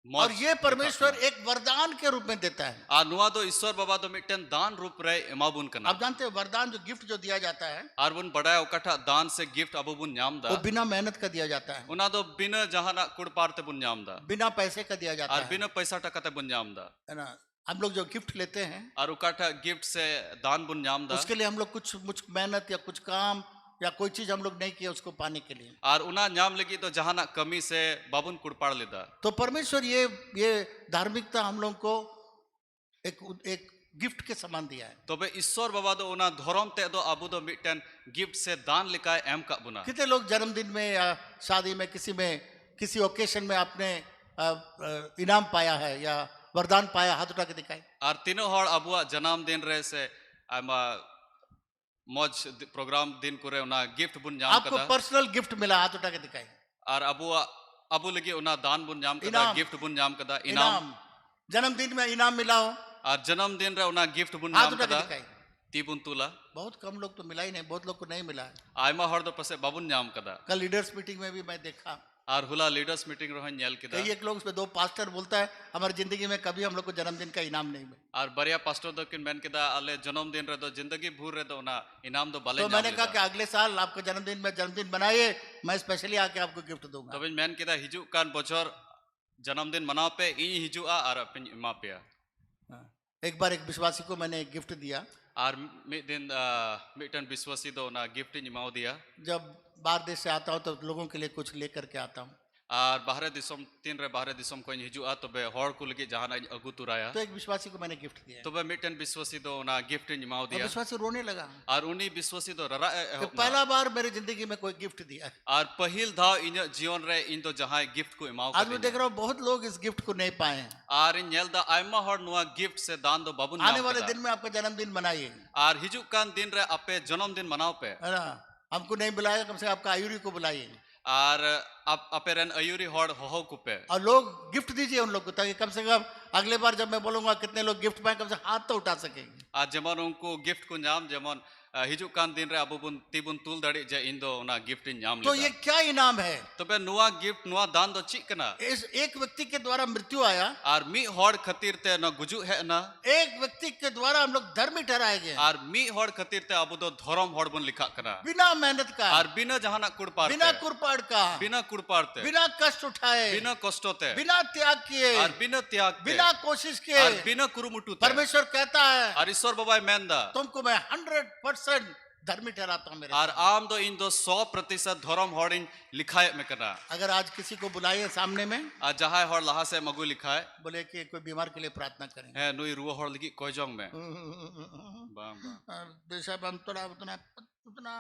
मौज और ये परमेश्वर लिखा एक वरदान के रूप में देता है। कना। आर नुआ दो ईश्वर बाबा दो मिटन दान रूप रे एमाबुन कना। आप जानते हैं वरदान जो गिफ्ट जो दिया जाता है आर बुन बड़ाय ओकाटा दान से गिफ्ट अबु बुन ᱧᱟᱢ वो दा बिना मेहनत का दिया जाता है, उना दो बिना जहाना कुड़पार ते बुन ᱧाम दा बिना पैसे का दिया जाता आर है, बिना पैसा टका ते बुन ᱧाम दा है ना। हम लोग जो गिफ्ट लेते हैं आर ओकाटा गिफ्ट से दान बुन ᱧाम दा उसके लिए हम लोग कुछ मेहनत या कुछ काम या कोई चीज हम लोग नहीं किया उसको पाने के लिए। आर उना ᱧाम लगी तो जहाना कमी से बाबुन कुड़पार लेदा। तो परमेश्वर ये धार्मिकता हम लोग को एक गिफ्ट के समान दिया है। तबे ईश्वर बाबा दो उना धर्म ते दो अबु दो मिटन गिफ्ट से दान लिकाय एम का बुना। कितने लोग जन्मदिन में या शादी में किसी ओकेशन में आपने इनाम पाया है या वरदान पाया, हाथ उठा के दिखाए। आर तीनों हर अबुआ जन्मदिन रे से आमा मौज प्रोग्राम दिन करे उना गिफ्ट बुन ᱧाम आपको कदा। पर्सनल गिफ्ट मिला, हाथ उठा के दिखाए। आर अबुआ अबु लगी उना दान बुन ᱧाम कदा, इनाम। गिफ्ट बुन ᱧाम कदा, इनाम। इनाम जन्मदिन में इनाम मिला हो, आर जन्मदिन रे उना गिफ्ट बुन हाथ ᱧाम उठा के कदा, दिखाए। ती बुन तुला। बहुत कम लोग तो मिला ही नहीं, बहुत लोग को नहीं मिला है। आयमा हर दो पसे बाबुन ᱧाम कदा। कल लीडर्स मीटिंग में भी मैं देखा आर हुला लीडर्स मीटिंग रहो ᱧᱮल केदा। कई एक लोग उसमें दो पास्टर बोलता है हमारी जिंदगी में कभी हम लोग को जन्मदिन का इनाम नहीं मिला। आर बरिया पास्टर दो किन मेन केदा आले जन्मदिन रे दो जिंदगी भूर रे दो उना इनाम दो बाले तो ᱧाम मैंने कहा कि लेदा। अगले साल आपका जन्मदिन बनाइए, मैं स्पेशली आके आपको गिफ्ट दूंगा। तबे मेन केदा हिजू कान बछर जन्मदिन मनाव पे इन हिजुआ आर अपन इमा पे। हाँ। एक बार एक विश्वासी को मैंने एक गिफ्ट दिया। आर मिड दिन मिटन विश्वासी दो ना गिफ्ट इमाव दिया। जब बाहर देश से आता हूँ तो लोगों के लिए कुछ लेकर के आता हूँ। आर बाहरे दिसम तीन रे बाहरे दिसम को हिजुआ तबे हर को लगी जहाना अगु तुराया। तो एक विश्वासी को मैंने गिफ्ट दिया, तबे मिटन विश्वासी दो ना गिफ्ट इमाव और दिया। विश्वासी रोने लगा आर उनी विश्वासी दो ररा कि पहला बार मेरी जिंदगी में कोई गिफ्ट दिया है। आर पहिल धाव इन जीवन रे इन तो जहां गिफ्ट को इमाव आज मैं देख रहा हूँ बहुत लोग इस गिफ्ट को नहीं पाए हैं। आर इन ᱧᱮल दा आयमा हर नुआ गिफ्ट से दान दो बाबुन आने ᱧाम वाले कदा। दिन में आपका जन्मदिन मनाइए, आर हिजू कान दिन रे आपे जन्मदिन मनाव पे। है ना। हमको नहीं बुलाया, कम से कम आपका आयुरी को बुलाइए आर आप अपेरन अयूरी हर हो कुपे। और लोग गिफ्ट दीजिए उन लोग को, ताकि कम से कम अगले बार जब मैं बोलूंगा कितने लोग गिफ्ट पाए, कम से हाथ तो उठा सकेंगे। आज जेमन उनको गिफ्ट को ᱧाम जेमन हिजू कान दिन रे अबु बुन तिबुन तुल दाड़ी जे इन दो ना गिफ्ट ᱧाम तो लेदा। ये क्या इनाम है? तबे नुआ गिफ्ट नुआ दान दो चिक कना। इस एक व्यक्ति के द्वारा मृत्यु आया, आर मी हर खातिर ते न गुजु है ना। एक व्यक्ति के द्वारा हम लोग धर्मी ठहराए गए आर मी हर खातिर ते अबु दो धर्म हर बुन लिखा कना। बिना मेहनत का, आर बिना जहाना कुड़पार बिना ते, कुरपाड़ का, बिना कुड़पार ते, बिना कष्ट उठाए, बिना कष्टो ते, बिना त्याग किए, आर बिना त्याग ते, बिना कोशिश आर किए बिना कुरुमुटु ते। परमेश्वर कहता है आर ईश्वर बाबा मेंदा तुमको मैं 100% धर्मी ठहराता हूँ मेरे आर सामने। आम दो इन दो 100% धर्म हर इन लिखाए में कना। अगर आज किसी को बुलाइए सामने में, आ जहां हर लहा से मगु लिखाए बोले कि कोई बीमार के लिए प्रार्थना करें, है नुई रुआ हर लगी कोजोंग में बाम बिशप हम थोड़ा उतना उतना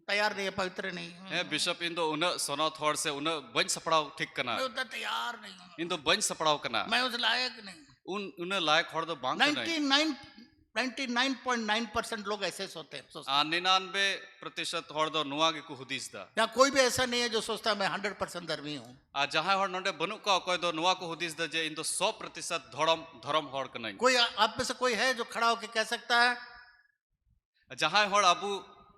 तैयार नहीं है, पवित्र नहीं है, है बिशप इन दो उन सोना थोड़ से उन बंज सपड़ाव ठीक कना। मैं उतना तैयार नहीं हूँ, इन दो बंज सपड़ाव कना मैं उस लायक नहीं। उन लायक हर दो बांग कना। 99.9% लोग ऐसे सोचते हैं। 99% हर दो नुआ के को हुदिस दा। यहाँ कोई भी ऐसा नहीं है जो सोचता मैं 100% धर्मी हूँ। आ जहां हर नोंडे बनु का कोई दो नुआ को हुदिस दा जे इन दो 100% धर्म हर कना। कोई आप में से कोई है जो खड़ा होकर कह सकता है जहां हर अबु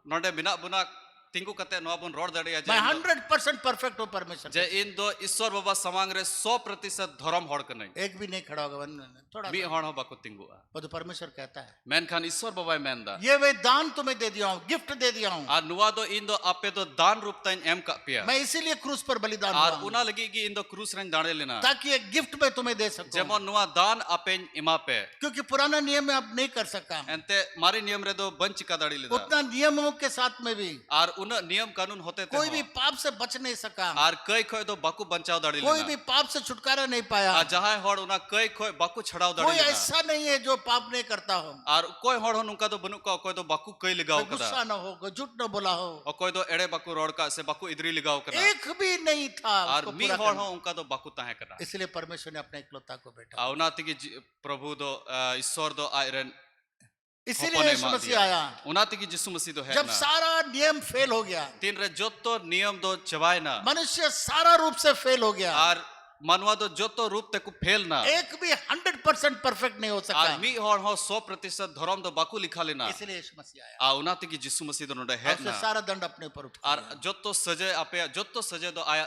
नोंडे बिना बुना तिंगु कते नुआ बुन रोड दड़िया मैं 100% परफेक्ट हूँ परमेश्वर जे इन दो ईश्वर बाबा समांग रे 100% धर्म हर कना। एक भी नहीं खड़ा होगा, थोड़ा मी हर हो बाको तिंगुआ। वो तो परमेश्वर कहता है मैन खान ईश्वर बाबा मेंदा ये वे दान तुम्हें दे दिया हूँ, गिफ्ट दे दिया हूँ, आ नुआ दो इन दो आपे दो दान रूप ताइन एम का पिया। मैं इसीलिए क्रूस पर बलिदान आर हुआ हूँ, उना लगी कि इन दो क्रूस रन दाणे लेना ताकि एक गिफ्ट मैं तुम्हें दे सकूं। जेमन नुआ दान आपेन इमा पे क्योंकि पुराना नियम में आप नहीं कर सका, एंते मारी नियम रे दो बंच का दाड़ी लेदा। उतना नियमों के साथ में भी आर उन नियम कानून होते थे कोई भी पाप से बच नहीं सका, आर कई खोय दो बाकू बंचाव दाड़ी कोई लेना। भी पाप से छुटकारा नहीं पाया। आ जहां हड़ उना कई खोय बाकू छड़ाव दाड़ी कोई लेना। ऐसा नहीं है जो पाप नहीं करता हो, आर कोई हड़ हो नुका दो बनु का कोई दो बाकू कई लगाव कोई कदा गुस्सा न हो, कोई झूठ न बोला हो, और कोई दो एड़े बाकू रोड का से बाकू इधरी लगाव कदा। एक भी नहीं था आर उसको मी पूरा हड़ करने। हो उनका दो बाकू ताहे कदा। इसलिए परमेश्वर ने अपने इकलौता को बेटा, आ उना तिगी प्रभु दो ईश्वर दो आयरन इसीलिए यीशु मसीह आया। उना तिगी जिसु मसीह दो है जब ना। सारा नियम फेल हो गया, तीन रे जो तो नियम दो चबाए ना मनुष्य सारा रूप से फेल हो गया, आर मानवा दो जो तो रूप ते को फेल ना एक भी 100% परफेक्ट नहीं हो Ar सकता, mi hor ho 100% dharam do baku likha lena. इसलिए यीशु मसीह आया A una tegi Jisu Masih do nonde और het उसने na. सारा दंड अपने ऊपर उठा Ar लिया jotto saje ape jotto saje do aya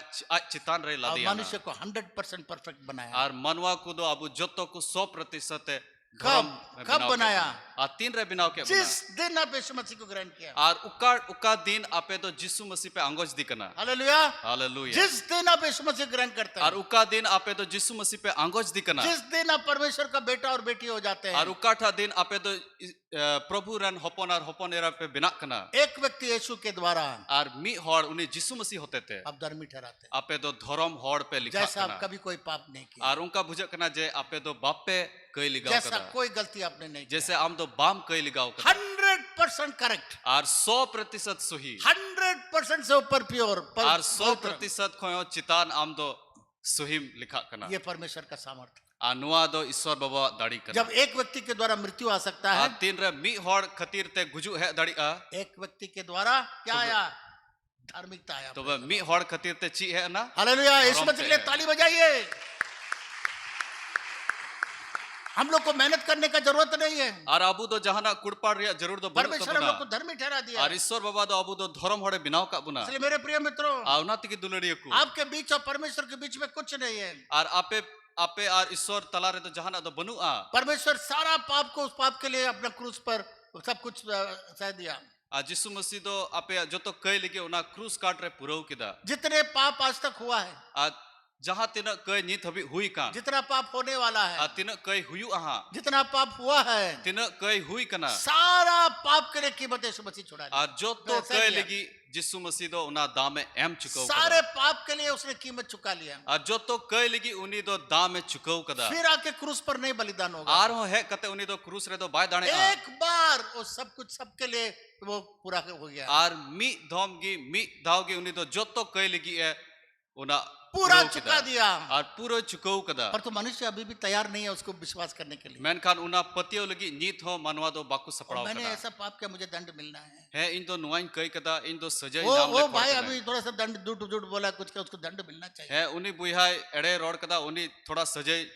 chitan re और ladiya na. मनुष्य को 100% परफेक्ट बनाया। Ar manwa ku do abu jotto ku 100% कब बनाया? A tin re binaw ke bana. जिस दिन आप यीशु मसीह को ग्रहण किया, Ar uka din ape do Jisu Masih pe angoj dikana. Hallelujah, Hallelujah. जिस दिन आप यीशु मसीह ग्रहण करते Ar हैं, uka din ape do Jisu Masih pe angoj dikana. जिस दिन आप परमेश्वर का बेटा और बेटी हो जाते Ar हैं, ukatha din ape do Prabhu ran hopon ar hopon era pe binak kana. एक व्यक्ति यीशु के द्वारा Ar mi hor uni Jisu Masih hote te. आप धर्मी ठहराते हैं, Ape do dharam hor pe likha जैसे आप kana. कभी कोई पाप नहीं किया, Ar unka bujak kana je ape do bappe kai ligaw जैसा kada. कोई गलती आपने नहीं किया, जैसे am do bam kai ligaw kada. 100% correct, Ar 100% suhi. 100% से ऊपर pure, Ar 100% khoyo chitan am do suhim likha kana. ये परमेश्वर का सामर्थ्य। A nuwa do Ishwar baba dari kana. जब एक व्यक्ति के द्वारा मृत्यु आ सकता है, A tin re mi hor khatir te guju he dari a. एक व्यक्ति के द्वारा क्या आया? धार्मिकता आया। तो mi hor khatir te chi he na. Hallelujah, Yeshu Masih के लिए है। ताली बजाइए। हम लोग को मेहनत करने का जरूरत नहीं है, Ar abu do jahana kudpar ria jarur do banu परमेश्वर हम लोग को tabuna. धर्मी ठहरा दिया। Ar Ishwar baba do abu do dharam hore binaw ka buna. इसलिए मेरे प्रिय मित्रों, A una tiki duladiya ku. आपके बीच और परमेश्वर के बीच में कुछ नहीं है। Ar ape ar Ishwar talare do jahana do banu a. परमेश्वर सारा पाप को उस पाप के लिए अपना क्रूस पर सब कुछ सह दिया। A Jisu Masih do ape joto kai ligi ona krus kat re purau kida. जितने पाप आज तक हुआ है, A jaha tina kai nit habi hui kan. जितना पाप होने वाला A है, tina kai huyu aha. जितना पाप हुआ है, Tina kai hui kana. सारा पाप के लिए कीमत यीशु मसीह छुड़ा दी। A joto kai ligi Jisu Masih do una dame em chukau सारे kada. पाप के लिए उसने कीमत चुका लिया, A joto kai ligi uni do dame chukau kada. फिर आके क्रूस पर नहीं बलिदान होगा। Ar ho he kate uni do krus re do bai dane a. एक बार वो सब कुछ सबके लिए वो पूरा हो गया, Ar mi dhomgi mi dhawgi uni do joto kai ligi e una पूरा purau चुका kada. दिया। Ar puro chukau kada. पर तो मनुष्य अभी भी तैयार नहीं है उसको विश्वास करने के लिए। Menkan una patio lagi nit ho manwa do baku और saprau मैंने kada. ऐसा पाप किया, मुझे दंड मिलना है। है इन दो नुआइन कई कदा इन दो सजाई वो नाम वो ले भाई खोड़ अभी थोड़ा सा दंड झूठ झूठ बोला कुछ का, उसको दंड मिलना चाहिए। है उन्हीं बुझाई एड़े रोड कदा उन्हीं थोड़ा सजाई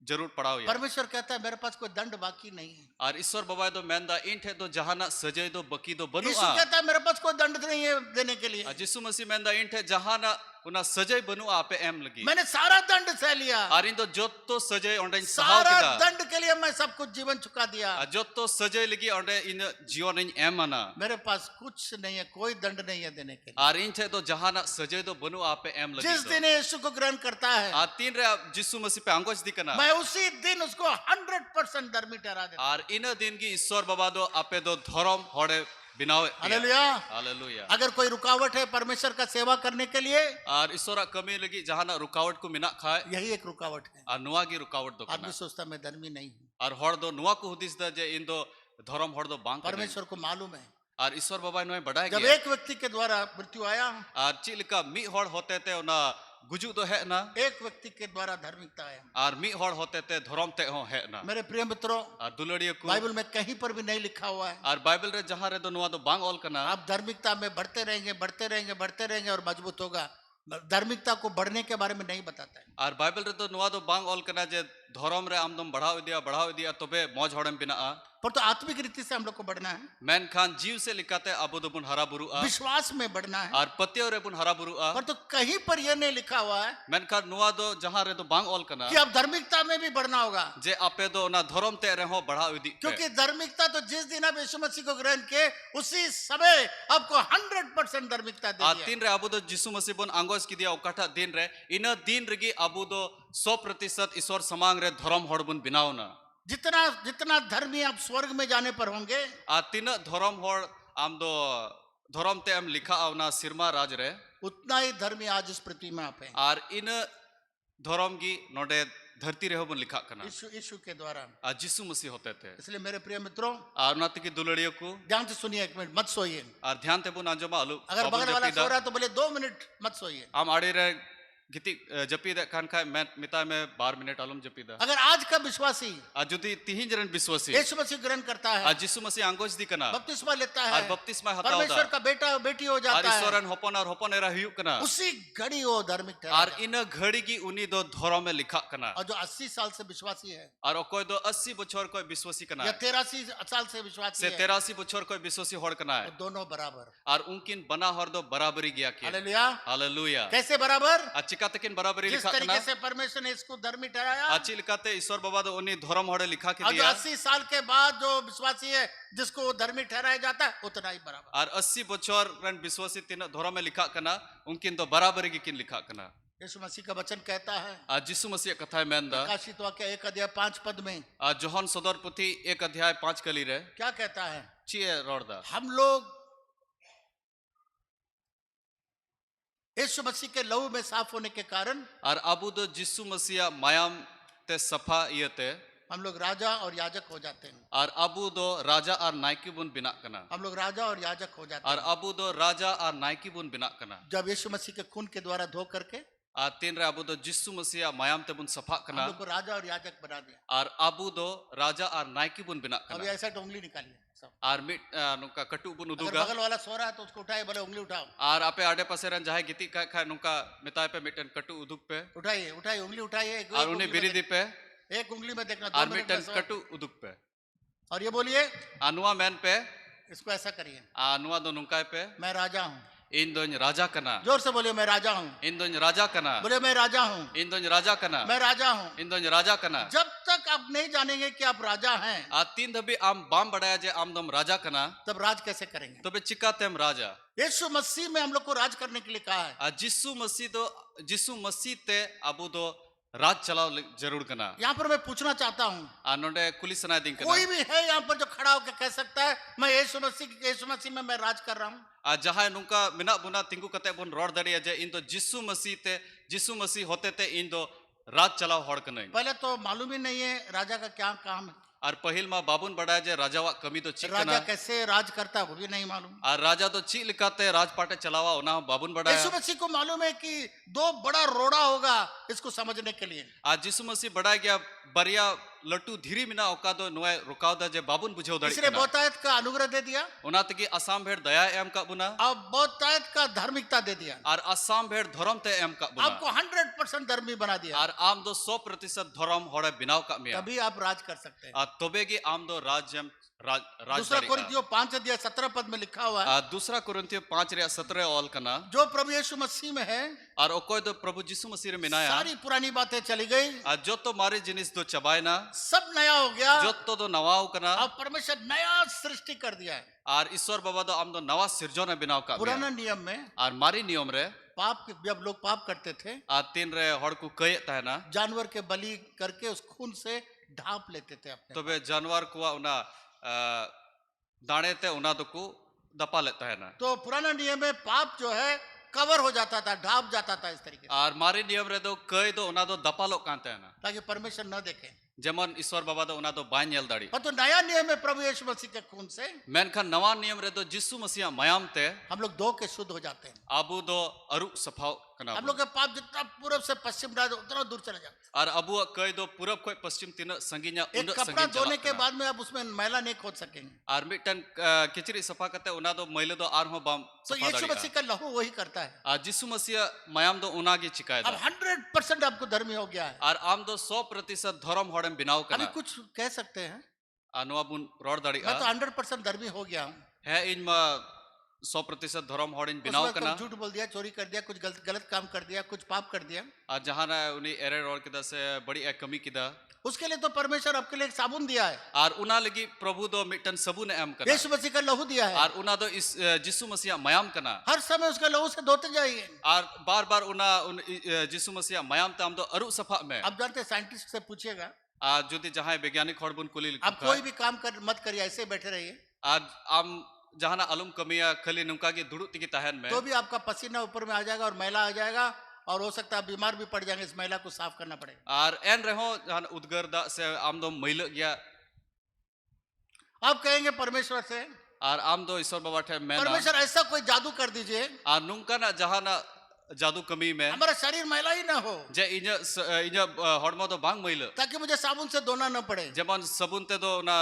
जरूर पड़ाओ या परमेश्वर कहता है मेरे पास कोई दंड बाकी नहीं है। और ईश्वर बाबा दो मेंदा इंट है दो जहाना सजाई दो बकी दो बनु यीशु आ कहता है मेरे पास कोई दंड नहीं है देने के लिए, जिसु मसीह मेंदा इंट है जहाना उना सजाई बनु आपे एम लगी मैंने सारा दंड सह लिया, और इन दो जोतो सजाई ओंडे सहाव सारा किदा दंड के लिए मैं सब कुछ जीवन चुका दिया, जोतो सजाई लगी ओंडे इन जीवन इन एम आना मेरे पास कुछ नहीं है, कोई दंड नहीं है देने के लिए। और इंट है दो जहाना सजाई दो बनु आपे एम लगी जिस दिन यीशु को ग्रहण करता है, आ तीन रे जिसु मसीह पे अंगोच दिकना मैं उसी दिन उसको 100% धर्मी ठहरा देता। और इन दिन की ईश्वर बाबा दो आपे दो धर्म होड़े बिनावे हालेलुया। हालेलुया अगर कोई रुकावट है परमेश्वर का सेवा करने के लिए, और ईश्वर कमी लगी जहाना रुकावट को मिना खाए यही एक रुकावट है। और नुआ की रुकावट दो आदमी कना सोचता मैं धर्मी नहीं हूँ, और हर दो नुआ को हुदिस दा जे इन दो धर्म हर दो बांग करे। परमेश्वर को मालूम है और ईश्वर बाबा नुए बढ़ाए जब गया एक व्यक्ति के द्वारा मृत्यु आया, और चिलिका मी हर होते ते ना गुजु दो है ना एक व्यक्ति के द्वारा धार्मिकता आया। और मी हर होते ते धर्म ते हो है ना मेरे प्रिय मित्रों, और दुलड़िया को बाइबल में कहीं पर भी नहीं लिखा हुआ है और बाइबल रे जहां रे दो नुआ दो बांग ऑल कना आप धार्मिकता में बढ़ते रहेंगे बढ़ते रहेंगे बढ़ते रहेंगे और मजबूत होगा। धार्मिकता को बढ़ने के बारे में नहीं बताता है। और बाइबल रे तो नुआ दो बांग ऑल कना जे धर्म रे आमदम बढ़ाव दिया तबे मौज हड़म बिना पर तो आत्मिक रीति से हम लोग को बढ़ना है, मैन खान जीव से लिखाते अबो दो बुन हरा बुरु विश्वास में बढ़ना है। और पतियो रे बुन हरा बुरु पर तो कहीं पर यह नहीं लिखा हुआ है मैन खान नुआ दो जहां रे दो बांग ऑल कना कि अब धार्मिकता में भी बढ़ना होगा, जे आपे दो ना धर्म ते रहो बढ़ाव दी क्योंकि धार्मिकता तो जिस दिन आप यीशु मसीह को ग्रहण किए उसी समय आपको 100% धार्मिकता दे आ दिया। तीन रे अबो दो जिसु मसीह बन आंगोज की दिया ओकाटा दिन रे इन दिन रेगी अबो दो 100% ईश्वर समांग रे धर्म हड़ बुन बिनाओ ना जितना जितना धर्मी आप स्वर्ग में जाने पर होंगे, आ तीन धर्म हड़ आम दो धर्म ते हम लिखा आवना सिरमा राज रे उतना ही धर्मी आज इस पृथ्वी में आप हैं। और इन धर्म की नोडे धरती रे बन लिखा कना यीशु के द्वारा। आ जिसु मसीह होते थे इसलिए मेरे प्रिय मित्रों, और नाते की दुलड़ियों को ध्यान से सुनिए, एक मिनट मत सोइए। और ध्यान ते बुन आंजमा आलू अगर बगल वाला सो रहा है तो बोले 2 मिनट मत सोइए। आम आड़ी रे गिति जपीद खान खाय मैं मिता में 12 मिनट आलम जपीदा अगर आज का विश्वासी आ जुदी तिहिं जरन विश्वासी यीशु मसीह ग्रहण करता आ है, जिसु मसीह आंगोज दी कना बपतिस्मा लेता आर है, बपतिस्मा हताव परमेश्वर दा का बेटा बेटी हो आर जाता है, ईश्वरन होपन और होपन एरा हुयुक कना उसी घड़ी वो धार्मिक ठहरा आर जाता है। इन घड़ी की उनी दो धर्म में लिखा कना और जो 80 साल से विश्वासी है और अकोय दो 80 बछर कोई विश्वासी कना या 83 साल से विश्वासी से है, 83 बछर कोई विश्वासी होड़ कना वो दोनों बराबर। और उनकिन बना हर दो बराबरी गया के हालेलुया। हालेलुया कैसे बराबर? आ चिका तकिन बराबरी जिस लिखा तरीके कना से परमेश्वर ने इसको धर्मी ठहराया, आची लिखाते ईश्वर बाबा दो उन्हीं धर्म होड़े लिखा के और जो दिया 80 साल के बाद जो विश्वासी है जिसको वो धर्मी ठहराया जाता है उतना ही बराबर। और 80 बछर रन विश्वासी तीन धर्म में लिखा कना उनकिन तो बराबरी की किन लिखा कना यीशु मसीह का वचन कहता है आज जिसु मसीह कथा में अंदा प्रकाशित वाक्य 1 अध्याय 5 पद में आज जोहन सदर पुथी 1 अध्याय 5 कली रे क्या कहता है? चिए रोडदा हम लोग यीशु मसीह के लहू में साफ होने के कारण और अबू दो जिसु मसीह मायाम ते सफा इयते हम लोग राजा और याजक हो जाते हैं। और अबू दो राजा और नायकी बुन बिना कना हम लोग राजा और याजक हो जाते और हैं अबू दो राजा और नायकी बुन बिना कना जब यीशु मसीह के खून के द्वारा धो करके और तीन रे अबू दो जिसु मसीह मायाम ते बुन सफा हम कना लोग को राजा और याजक बना दिया। और अबू दो राजा और नायकी बुन बिना अभी कना ऐसा तो उंगली निकालिए सब। और मिट नुका कटु बुन अगर उदुगा बगल वाला सो रहा है तो उसको उठाए, बोले उंगली उठाओ, और आपे आडे पासे रन जाहे गिति का खा नुका मिताय पे मिटन कटु उदुक पे उठाइए उठाइए उंगली उठाइए, एक और उन्हें बिरिदी पे एक उंगली में देखना, और 2 मिनट में मिटन सो। कटु उदुक पे और ये बोलिए, अनुआ मैन पे इसको ऐसा करिए, अनुआ दो नुकाय पे मैं राजा हूँ। इन दोन राजा कना जोर से बोलिए, मैं राजा हूँ। इन दोन राजा कना बोले मैं राजा हूँ, इन दोन राजा कना मैं राजा हूँ। इन दोन राजा कना जब तक आप नहीं जानेंगे कि आप राजा हैं आ तीन धबी आम बाम बढ़ाया जे आम दम राजा कना तब राज कैसे करेंगे? तबे चिकाते हम राजा यीशु मसीह में हम लोग को राज करने के लिए कहा है। आ जिसु मसीह ते अबू दो राज चलाओ जरूर कना यहाँ पर मैं पूछना चाहता हूँ, आ नोडे कुली सना दिन कना कोई भी है यहाँ पर जो खड़ा होकर कह सकता है मैं यीशु मसीह में मैं राज कर रहा हूँ? आ जहां नुका मिना बुना तिंगु कते बुन रोड दड़िया जे इन दो जिसु मसीह होते ते इन दो राज चलाओ हड़ कने पहले तो मालूम ही नहीं है राजा का क्या काम है, और पहिल मा बाबुन बढ़ाया जे राजावा कमी तो चिक राजा कना कैसे राज करता है वो भी नहीं मालूम। और राजा तो ची लिखाते राजपाटे चलावा उना बाबुन बढ़ाया यीशु मसीह को मालूम है कि 2 बड़ा रोड़ा होगा इसको समझने के लिए। आज जिसु मसीह बढ़ाया गया बरिया लट्टू धीरी मिना ओका दो नोए रुकाव दा जे बाबुन बुझाव दड़ी इसलिए बहुतायत का अनुग्रह दे दिया उना तकी असम भेड़ दया एम का बुना और बहुतायत का धार्मिकता दे दिया, और असम भेड़ धर्म ते एम का बुना आपको 100% धर्मी बना दिया, और आम दो 100% धर्म होड़े बिनाव का मिया तभी आप राज कर सकते हैं। आ तोबेगी आम दो राज्यम राज दूसरा कोरिन्थियों 5 अध्याय 17 पद में लिखा हुआ है, दूसरा कुरिन्थियों 5 रे 17 ऑल कना जो प्रभु यीशु मसीह में है और ओकोय दो प्रभु यीशु मसीह रे मिनाया सारी पुरानी बातें चली गई, आ जो तो मारे जिनिस दो चबायना सब नया हो गया जो तो नवाव कना और परमेश्वर नया सृष्टि कर दिया है। और ईश्वर बाबा दो आम दो नवा सिरजोन बिनाव का पुराना नियम में और मारी नियम रे पाप जब लोग पाप करते थे आ तीन रे हड़ को कहे तहना जानवर के बलि करके उस खून से ढांप लेते थे अपने। तबे जानवर को उना दाणे ते उना दो को दपा लेता है ना तो पुराना नियम में पाप जो है कवर हो जाता था, ढांप जाता था इस तरीके से, और मारी नियम रे दो कई दो उना दो दपालो कांते है ना ताकि परमेश्वर न देखे। जेमन ईश्वर बाबा दो उना दो बाय नेल दाड़ी और तो नया नियम है प्रभु यीशु मसीह के खून से मेनखान नवा नियम रे दो जिसु मसीह मायाम ते हम लोग धो के शुद्ध हो जाते हैं। अबू दो अरु सफाव कना हम लोग का पाप जितना पूरब से पश्चिम राज उतना दूर चला जाता और अबू कई दो पूरब कोई पश्चिम तीन संगीना है। एक उन कपड़ा धोने के बाद में आप उसमें मैला नहीं खोद सकेंगे। और मिटन किचरी सफा करते उना दो मैले दो आर हो बाम तो यीशु मसीह का लहू वही करता है। आ जिसु मसीह मायाम दो उना की चिकाय अब 100% आपको धर्मी हो गया है। और आम दो 100% धर्म होड़म बिनाव अभी कना कुछ कह सकते हैं अनुआ बुन रोड दाड़ी मैं तो 100% धर्मी हो गया हूँ, है इन 100% धर्म होड़िन बिनाव उसमें कना कुछ झूठ बोल दिया, चोरी कर दिया, कुछ गलत काम कर दिया, कुछ पाप कर दिया, आज जहां ना उन्हीं एरे रोड किदा से बड़ी एक कमी किदा उसके लिए तो परमेश्वर आपके लिए एक साबुन दिया है, और उना लगी प्रभु दो मिटन सबून एम कना यीशु मसीह का लहू दिया है। और उना दो इस जिसु मसीह मायाम कना हर समय उसका लहू से धोते जाइए। और बार बार उना जिसु मसीह मायाम ताम दो अरु सफा में आप जानते हैं साइंटिस्ट से पूछिएगा, आज जो जहां वैज्ञानिक हड़बुन कुली आप कोई भी काम कर मत करिए, ऐसे बैठे रहिए, आज आम जहां ना अलुम कमिया खली नुका की दुड़ु तिकी तहन में तो भी आपका पसीना ऊपर में आ जाएगा और मैला आ जाएगा और हो सकता है बीमार भी पड़ जाएंगे, इस मैला को साफ करना पड़ेगा। और एन रहो जहां उद्गर दा से आम दो मैल गया आप कहेंगे परमेश्वर से, और आम दो ईश्वर बाबा ठे मैं परमेश्वर ऐसा कोई जादू कर दीजिए और नुका ना जहां ना जादू कमी में हमारा शरीर मैला ही ना हो, जे इnya हॉर्मो दो बांग मैला ताकि मुझे साबुन से धोना न पड़े। जेमन सबुन ते दो ना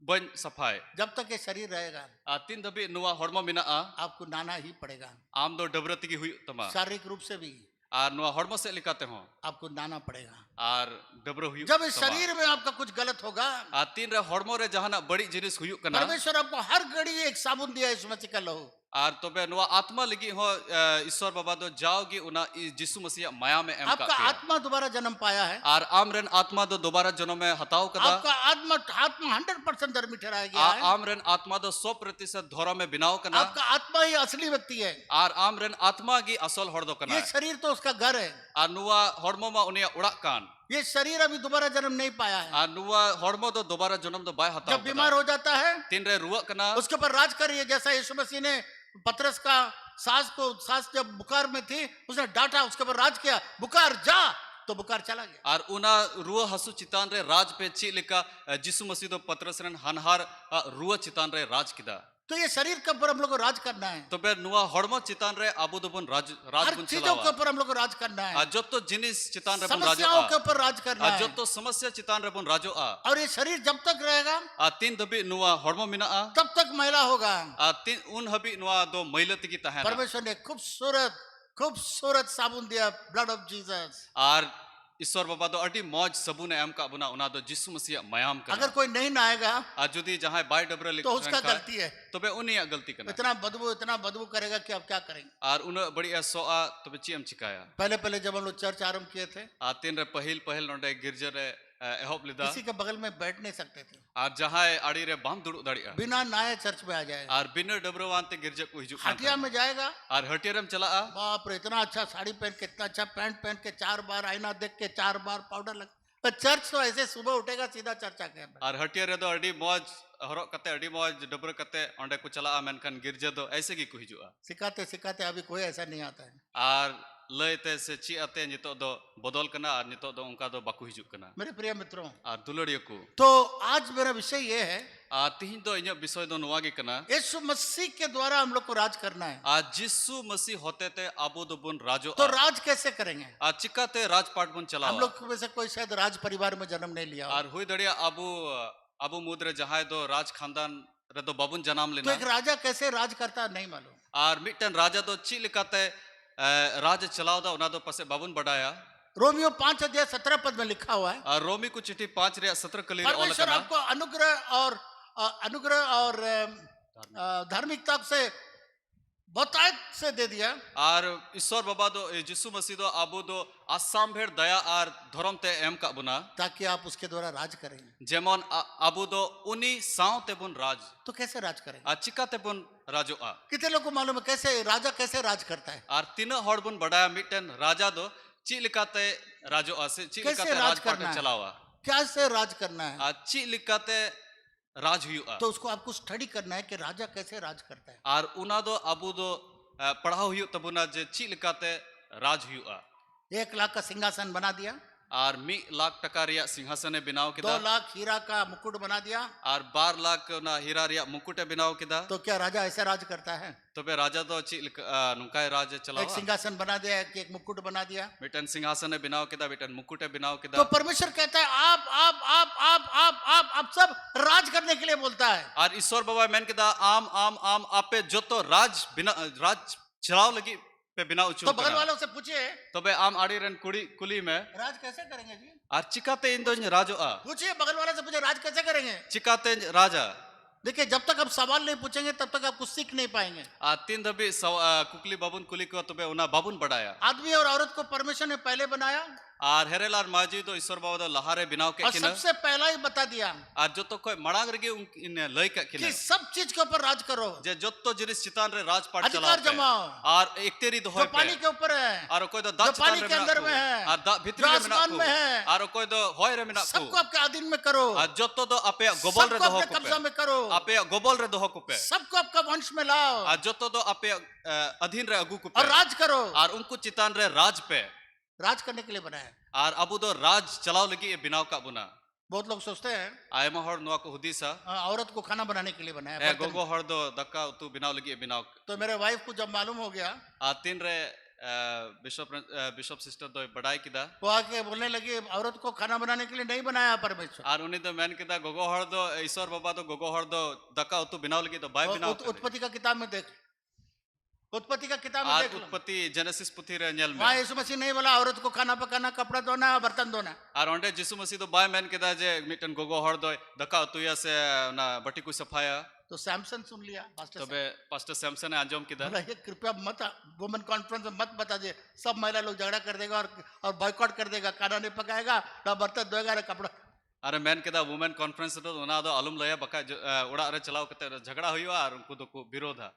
बन सफाई जब तक ये शरीर रहेगा तीन दबी नुआ हॉर्मो मिना आपको नहाना ही पड़ेगा, आम दो डबरती की हुई तमा शारीरिक रूप से भी आर नुआ हॉर्मो से लिखाते हो आपको नहाना पड़ेगा। आर डबरो हुई जब इस शरीर में आपका कुछ गलत होगा, तीन रे हॉर्मो रे जहाना बड़ी जिनिस हुई कना परमेश्वर आपको हर घड़ी एक साबुन दिया है यीशु मसीह का लहू। आर तबे नुआ आत्मा लगी हो ईश्वर बाबा दो जाओगी उना यीशु मसीह माया में एम आपका आत्मा दोबारा जन्म पाया है, आर आमरन आत्मा दो दोबारा जन्म में हताओ कदा आपका आत्मा 100% धर्मी ठहराया गया है। आमरन आत्मा दो 100% धोरा में बिनाव कना आपका आत्मा ही असली व्यक्ति है, आर आमरन आत्मा की असल हॉर्दो कना ये शरीर तो उसका घर है। आर नुआ हॉर्मो मा उनिया उड़ा कान ये शरीर अभी दोबारा जन्म नहीं पाया है। आर नुआ हॉर्मो दो दोबारा जन्म दो बाय हताओ जब बीमार हो जाता है तीन रे रुआ कना उसके ऊपर राज करिए, जैसा यीशु मसीह ने पतरस का सास जब बुखार में थी उसने डांटा, उसके ऊपर राज किया, बुखार जा, तो बुखार चला गया। आर उना रुआ हसु चितान रे राज पे ची लिका जिसु मसीह दो पतरस रन हनहार रुआ चितान रे राज किदा। तो ये शरीर के ऊपर हम लोग को राज करना है, तो बे नुआ हॉर्मो चितान रे आबू दो बन राज हर बुन चीजों के चलावा ऊपर हम लोग को राज करना है, जो तो जिनिस चितान रे बन राजो समस्याओं के ऊपर राज करना जो है। तो समस्या चितान रे बन राजो और ये शरीर जब तक रहेगा तीन दबी नुआ हॉर्मो मिना तब तक मैला होगा। तीन उन हबी नुआ दो मैलत की तहना परमेश्वर ने खूबसूरत साबुन दिया, ब्लड ऑफ जीसस। आर ईश्वर बाबा दो अडी मौज सबुन एम का बुना उना दो जिसु मसीह मयाम कर अगर कोई नहीं नहाएगा जुदी जहां बाय डबरे लिख तो उसका गलती है, तो बे उन्हीं गलती करना इतना बदबू करेगा कि आप क्या करेंगे। और उन बड़ी सोआ तो बे चीम चिकाया पहले जब हम लोग चर्च आरंभ किए थे, तीन रे पहल नोडे गिरजे रे एहोप लिदा किसी के बगल में बैठ नहीं सकते थे, और जहां आड़ी रे बाम दुड़ु दाड़िया बिना नहाए चर्च में आ जाएगा। और बिना डबरवानते गिरजे को हिजु हटिया में जाएगा, और हटियरम चला बाप रे, इतना अच्छा साड़ी पहन के, इतना अच्छा पैंट पहन के, 4 बार आईना देख के, 4 बार पाउडर लग, तो चर्च तो ऐसे सुबह उठेगा सीधा चर्च आके। और हटियर रे दो अडी मौज हरो कते अडी मौज डबर कते ओंडे को चला मेनकन गिरजे दो ऐसे की को हिजुआ सिखाते अभी कोई ऐसा नहीं आता है। और लयते से ची आते नितो दो बदल कना और नितो दो उनका दो बाकू हिजुक कना। मेरे प्रिय मित्रों, और दुलड़ियो को तो आज मेरा विषय ये है, तिहिन दो इन्या विषय दो नुवागी कना यीशु मसीह के द्वारा हम लोग को राज करना है। आज जिसु मसीह होते ते आबो दो बुन राजो तो राज कैसे करेंगे? आज चिकाते राजपाट बुन चला हम लोग में से कोई शायद राज परिवार में जन्म नहीं लिया हो। और हुई दड़िया अबू मुद्रे जहां दो राज खानदान रे दो बाबुन जनाम तो लेना एक राजा कैसे राज करता है नहीं मालूम। और मिटन राजा दो ची लिकाते राज चलाओ दा उना दो पसे बाबुन बढ़ाया। रोमियो 5:17 में लिखा हुआ है, और रोमी को चिट्ठी 5 रे 17 कलीर ओला परमेश्वर कना आपको अनुग्रह और धार्मिकता से बहुतायत से दे दिया। और ईश्वर बाबा दो जिसु मसीह दो आबू दो आसाम भेड़ दया और धर्म ते एम का बुना ताकि आप उसके द्वारा राज करें। जेमन आबू दो उनी साव ते बुन राज तो कैसे राज करें? चिका ते बुन राजो कितने लोग को मालूम है कैसे राजा कैसे राज करता है? और तीन हड़ बुन बढ़ाया मिटन राजा दो ची लिकाते राजो से ची कैसे लिकाते राज राज करना पाटे है? चलावा कैसे राज करना है? ची लिकाते राज हुआ तो उसको आपको स्टडी करना है कि राजा कैसे राज करता है। और उना दो आबू दो पढ़ाओ हुई तबुना जे ची लिकाते राज हुआ। 1 लाख का सिंहासन बना दिया, और 1 लाख टका रिया सिंहासने बिनाव 2 किदा लाख हीरा का मुकुट बना दिया। और 12 लाख ना हीरा रिया मुकुटे बिनाव किदा। तो क्या राजा ऐसे राज करता है? तो बे राजा दो ची नुकाय राज एक चलावा सिंहासन बना दिया, एक मुकुट बना दिया। मिटन सिंहासने बिनाव किदा मिटन मुकुटे बिनाव किदा। तो परमेश्वर कहता है आप सब राज करने के लिए बोलता है। और ईश्वर बाबा मैन किदा आम आम आम आपे जो तो राज बिना राज चलाव लगी पे बिना उचू तो बगल वालों से पूछिए तो बे आम आड़ी रन कुली में राज कैसे करेंगे जी? और चिकाते इन दो राजो पूछिए बगल वाले से, पूछिए राज कैसे करेंगे? चिकाते राजा। देखिए, जब तक आप सवाल नहीं पूछेंगे तब तक आप कुछ सीख नहीं पाएंगे। तीन दबी कुकली बाबुन कुली को तो बे उना बाबुन बढ़ाया। आदमी और औरत को परमेश्वर ने पहले बनाया और हेरेलार माजी तो ईश्वर बाबा दो लहारे बिनाव के और किना सबसे पहला ही बता दिया और जो तो कोई मड़ांग रगे इन लय के किना कि सब चीज के ऊपर राज करो, जे जो तो जिनिस चितान रे राजपाट अधिकार चलाओ जमाओ, और एक तेरी दो जो पानी के ऊपर है, और कोई तो जो दाच पानी के अंदर में है, और दा भीतरी जो में आसमान में है, और कोई तो होय रे मिना सबको आपके अधीन में करो, और जो तो आपे गोबल रे सबको दो अपने कब्जा में करो, आपे गोबल रे दो पे सबको आपका वंश में लाओ और जो तो आपे अधीन रे अगु को और राज करो। और उनको चितान रे राज पे राज करने के लिए बनाया। और अबू दो राज चलाओ लगी ये बिनाव का बुना। बहुत लोग सोचते हैं आयमा हर नुआ को हुदीसा औरत को खाना बनाने के लिए बनाया, गोगो हर दो दक्का तू बिनाव लगी ये बिनाव। तो मेरे वाइफ को जब मालूम हो गया तीन रे बिशप सिस्टर दो बड़ाई किदा वो आके बोलने लगी औरत को खाना बनाने के लिए नहीं बनाया परमेश्वर। और उन्हीं तो मैंने किदा गोगो हर दो ईश्वर बाबा तो गोगो हर दो दका उतु बिनाव लगी तो बाय बिनाव कर उत्पत्ति का किताब में देख, उत्पत्ति का किताब में और देख लो, उत्पत्ति जेनेसिस पुथी रे नेल में वहाँ यीशु मसीह नहीं बोला औरत को खाना पकाना, कपड़ा धोना, बर्तन धोना। और ओंडे जिसु मसीह तो बाय मैन किदा जे मिटन गोगो हर दो दका उतुया से ना बटी को सफाया तो सैमसन सुन लिया पास्टर तबे पास्टर सैमसन ने अंजम किदा बोला ये कृपया मत वुमेन कॉन्फ्रेंस में मत बता दे, सब महिला लोग झगड़ा कर देगा और बॉयकॉट कर देगा, खाना नहीं पकाएगा ना बर्तन धोएगा ना कपड़ा। अरे मैन किदा वुमेन कॉन्फ्रेंस तो उना दो आलम लया बका उड़ा रे चलाओ कते झगड़ा हुआ और उनको दो को विरोधा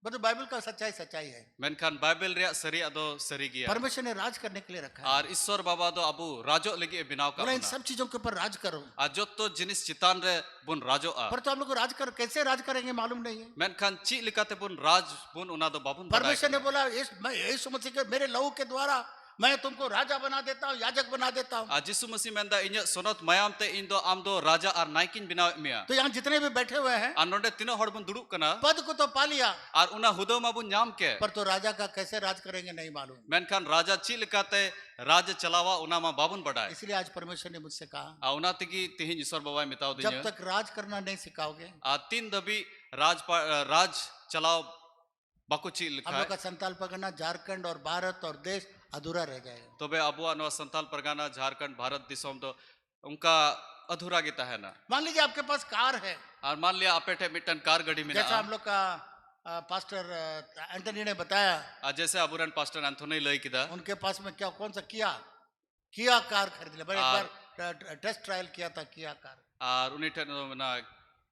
मतलब बाइबल का सच्चाई सच्चाई है। मेनखान बाइबल रे सरी अदो सरी गया परमेश्वर ने राज करने के लिए रखा है, और ईश्वर बाबा दो अबु राजो लगी बिनाव का बोला इन सब चीजों के ऊपर राज करो। आज जो तो जिनिस चितान रे बुन राजो आ पर तो हम लोग राज कर कैसे राज करेंगे मालूम नहीं है। मेनखान ची लिकाते बुन राज बुन उना दो बाबुन परमेश्वर ने बोला मैं यीशु मसीह के मेरे लहू के द्वारा मैं तुमको राजा बना देता हूँ, याजक बना देता हूँ। आज यीशु मसीह मेंदा इन सोनत मायाम ते इन दो आम दो राजा और नाइकिन बिनाव मिया तो यहाँ जितने भी बैठे हुए हैं और नोडे तीनों हड़ बुन दुड़ुब कना पद को तो पा लिया, और उना हुदो मा बुन नाम के पर तो राजा का कैसे राज करेंगे नहीं मालूम। मेनखान राजा ची लिकाते राज चलावा उना मा बाबुन बढ़ाए इसलिए आज परमेश्वर ने मुझसे कहा आ उना तिगी तिहिन ईश्वर बाबा मिताओ जब दिन तक राज करना नहीं सिखाओगे आ तीन दबी राज चलाओ बाकुची हम लिखा लोग है का संताल परगना झारखंड और भारत और देश अधूरा रह जाएगा। तो बे अबुआ नवा संताल परगाना झारखंड भारत दिसोम तो उनका अधूरा गीता है ना मान लीजिए आपके पास कार है, और मान लिया अपेटे मिटन कार गड़ी में जैसा हम लोग का पास्टर एंटनी ने बताया, जैसे अबुरन पास्टर एंथोनी लई किदा उनके पास में क्या कौन सा किया कार खरीद लिया। एक बार टेस्ट ट्रायल किया था किया कार, और उन्हीं ठन ना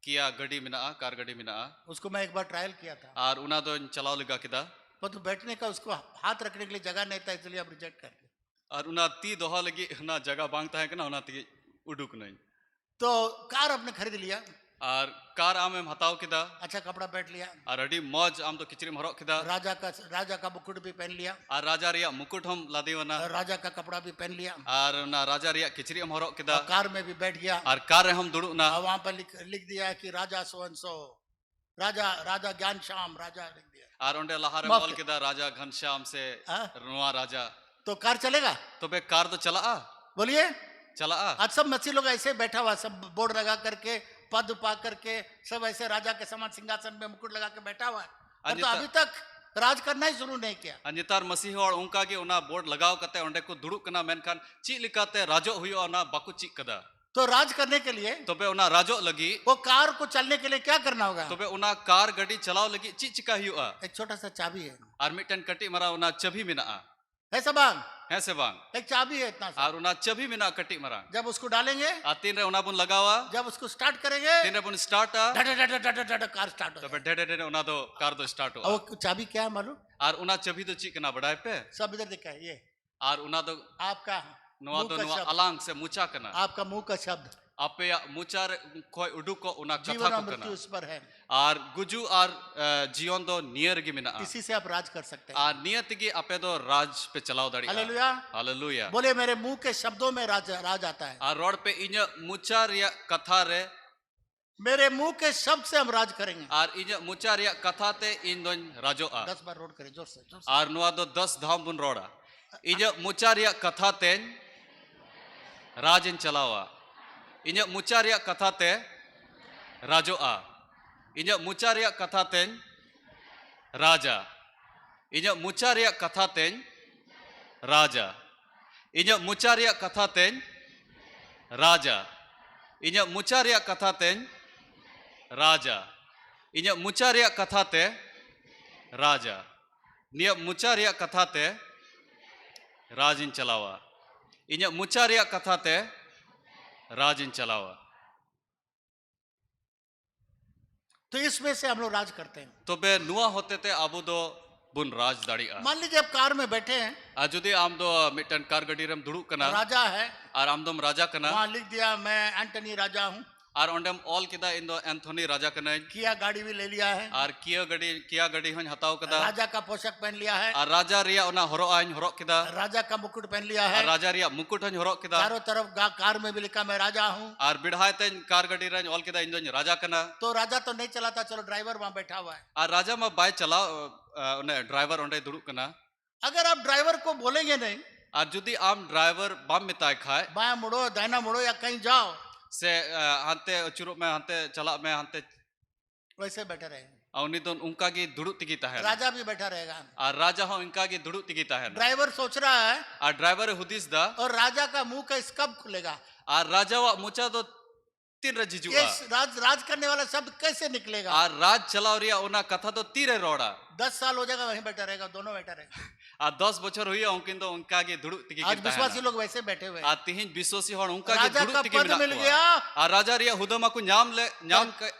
किया गड़ी में कार गड़ी में उसको मैं एक बार ट्रायल किया था। और उना दो चलाओ लगा किदा पर तो बैठने का उसको हाथ रखने के लिए जगह नहीं था, इसलिए आप रिजेक्ट कर दिया। और उना ती दोहा लगी ना जगह बांगता है कि ना उना ती उडुक नहीं तो कार आपने खरीद लिया, और कार आम में हताओ किदा अच्छा कपड़ा बैठ लिया, और अडी मौज आम तो किचरी में हरो किदा राजा का मुकुट भी पहन लिया, और राजा रिया मुकुट हम लादी वना राजा का कपड़ा भी पहन लिया, और ना राजा रिया किचरी हम हरो किदा और कार में भी बैठ गया, और कार हम दुड़ु ना और वहां पर लिख दिया कि राजा सो राजा ज्ञान श्याम राजा लिख दिया। और उन्हें लहारे माफ मॉल किदा राजा घनश्याम से हाँ? रुआ राजा तो कार चलेगा? तो बे कार तो चला आ बोलिए। चला आ आज सब मसीह लोग ऐसे बैठा हुआ, सब बोर्ड लगा करके पद पा करके सब ऐसे राजा के समान सिंहासन में मुकुट लगा के बैठा हुआ है, पर तो अभी तक राज करना ही शुरू नहीं किया। अंजितार मसीह और उनका के उना बोर्ड लगाओ कते उन्हें को दुड़ु कना मेनखान ची लिकाते राजो हुयो उना बाकु ची कदा तो राज करने के लिए तो बे उना राजो लगी वो कार को चलने के लिए क्या करना होगा? तो बे उना कार गड्डी चलाओ लगी ची चिका हुआ एक छोटा सा चाबी है, और मिटन कटी मरा उना चभी मिना है सब बांग है से बांग एक चाबी है इतना सा, और उना चभी मिना कटी मरा जब उसको डालेंगे तीन रे उना बुन लगावा जब उसको स्टार्ट करेंगे तीन रे बुन स्टार्ट आ कार स्टार्ट तो हो बे ढे उना दो कार दो स्टार्ट और हो वो चाबी क्या है मालूम? और उना चभी तो ची कना बढ़ाए पे सब इधर दिखा है, ये और उना दो आपका नुआ मुंह तो का नुआ शब्द, अलांग से मुचा कना आपका मुंह का शब्द, आपे मुचार खोय उडुको उना जीवन कथा और को मृत्यु कना उस पर है, और गुजु और जीवन दो नियर गी मिना इसी से आप राज कर सकते हैं। और नियत की आपे दो राज पे चलाओ दड़ी हालेलुया। हालेलुया बोले मेरे मुंह के शब्दों में राज आता है, और रोड पे इन मुचार या कथा रे मेरे मुंह के शब्द से हम राज करेंगे। और इन मुचार या कथा ते इन दो राजो आ 10 बार रोड करें जोर से और नुआ दो 10 धाम बुन रोड़ा इन मुचार या कथा ते राज इन चलावा इन मुचार या कथा ते राजो आ इन मुचार या कथा ते राजा इन मुचार या कथा ते राजा इन मुचार या कथा ते राजा इन मुचार या कथा ते राजा इन मुचार या कथा ते राजा निय मुचार या कथा ते राजिन चलावा इन मुचार या कथा ते राजिन चलावा। तो इसमें से हम लोग राज करते हैं। तो बे नुआ होते थे आबू दो बुन राज दाड़ी आ मान लीजिए आप कार में बैठे हैं, जुदी आम दो मिटन कार गडी रम दुड़ू कना राजा है, और आम दोम राजा कना वहां लिख दिया मैं एंटनी राजा हूँ, और ओंडेम ऑल किदा इन दो एंथोनी राजा कना किया गाड़ी भी ले लिया है, और किया गडी हन हताओ कदा राजा का पोशाक पहन लिया है, और राजा रिया ओना हरो आइन हरो किदा राजा का मुकुट पहन लिया है, और राजा रिया मुकुट हन हरो किदा चारों तरफ कार में भी लिखा मैं राजा हूँ। और बिढ़ाए तेन कार गडी रन ऑल किदा इन दो राजा कना तो राजा तो नहीं चलाता, चलो ड्राइवर वहां बैठा हुआ है, और राजा मा बाय चलाओ उन्हें ड्राइवर ओंडे दुड़ू कना अगर आप ड्राइवर को बोलेंगे नहीं और जुदी आम ड्राइवर बाम मिताय खाए बायां मुड़ो दाहिना मुड़ो या कहीं जाओ, से हांते अचुरो में हांते चला में हांते वैसे बैठे रहेंगे। उनी तो उनका की दुड़ुक तिगी ताहेन राजा भी बैठा रहेगा। और राजा हो इनका की दुड़ुक तिगी ताहेन ड्राइवर सोच रहा है और ड्राइवर हुदिस दा और राजा का मुंह का कब खुलेगा, और राजा वा मुचा तो तीन रजिजुआ ये राज करने वाला शब्द कैसे निकलेगा। और राज चलाव रिया ओना कथा तो तीरे रोड़ा 10 साल हो जाएगा वहीं बैठा रहेगा, दोनों बैठा रहेगा। और 10 बछर हुई उनकिन तो उनका की दुड़ुक तिगी आज विश्वासी लोग वैसे बैठे हुए हैं। आ तिहिन विश्वासी होड़ उनका की राजा दुड़ुक का तिगी पद मिना मिल गया और राजा रिया हुदमा को न्याम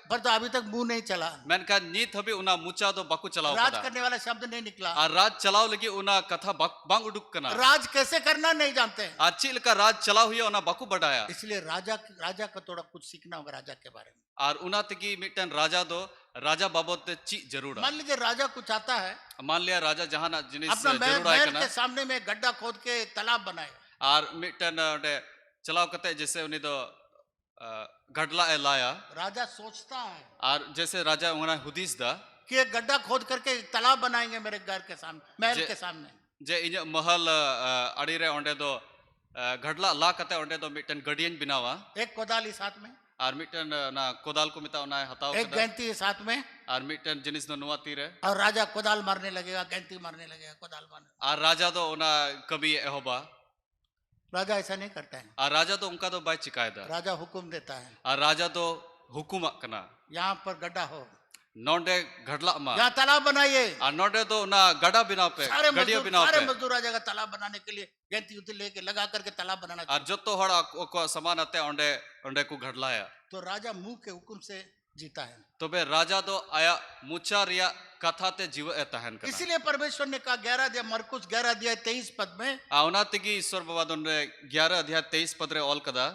पर तो अभी तक मुंह नहीं चला, मेनका नीत हबी उना मुचा तो बाकू चलाव राज कदा करने वाला शब्द नहीं निकला। और राज चलाव लगी उना कथा बांग उडुक कना राज कैसे करना नहीं जानते हैं, आज चिल का राज चलाव हुई उना बाकू बढ़ाया इसलिए राजा का थोड़ा कुछ सीखना होगा राजा के बारे में। और उना तकी मिटन राजा दो राजा बाबत ची जरूर मान लीजिए राजा कुछ आता है, मान लिया राजा जहां ना जिनिस अपना जरूर आए महल कना के सामने में गड्ढा खोद के तालाब बनाए, और मिटन ओडे चलाव कते जैसे उनी दो गडला ए लाया राजा सोचता है और जैसे राजा उना हुदिस दा कि एक गड्ढा खोद करके एक तालाब बनाएंगे मेरे घर के सामने, महल के सामने। जे इन महल अड़ी रे ओंडे दो गडला ला कते ओंडे दो मिटन गडियन बिनावा एक कोदाली साथ में, और मिटन ना कोदाल को मिता उना हताव एक कदा गैंती साथ में, और मिटन जिनिस नो नुआ तीरे और राजा कोदाल मारने लगेगा, गैंती मारने लगेगा, कोदाल मारने। और राजा तो उना कभी एहोबा राजा ऐसा नहीं करता है, और राजा तो उनका तो बाय चिकायदा राजा हुक्म देता है और राजा तो हुकुम कना यहाँ पर गड्ढा हो, नोंडे घडला मा यहाँ तालाब बनाइए। और नोंडे तो ना गड़ा बिनाव पे गडिया बिनाव पे मजदूर आ जाएगा तालाब बनाने के लिए, गैंती उती लेके लगा करके तालाब बनाना और जो तो हड़ा को समान आते ओंडे ओंडे को घडलाया तो राजा मुंह के हुक्म से जीता है। तो बे राजा तो आया मुचा रिया कथा ते जीव ए तहन कना इसीलिए परमेश्वर ने कहा 11 अध्याय मरकुस 11 अध्याय 23 पद में, औना तिगी ईश्वर बाबा दोने 11 अध्याय 23 पद रे ऑल कदा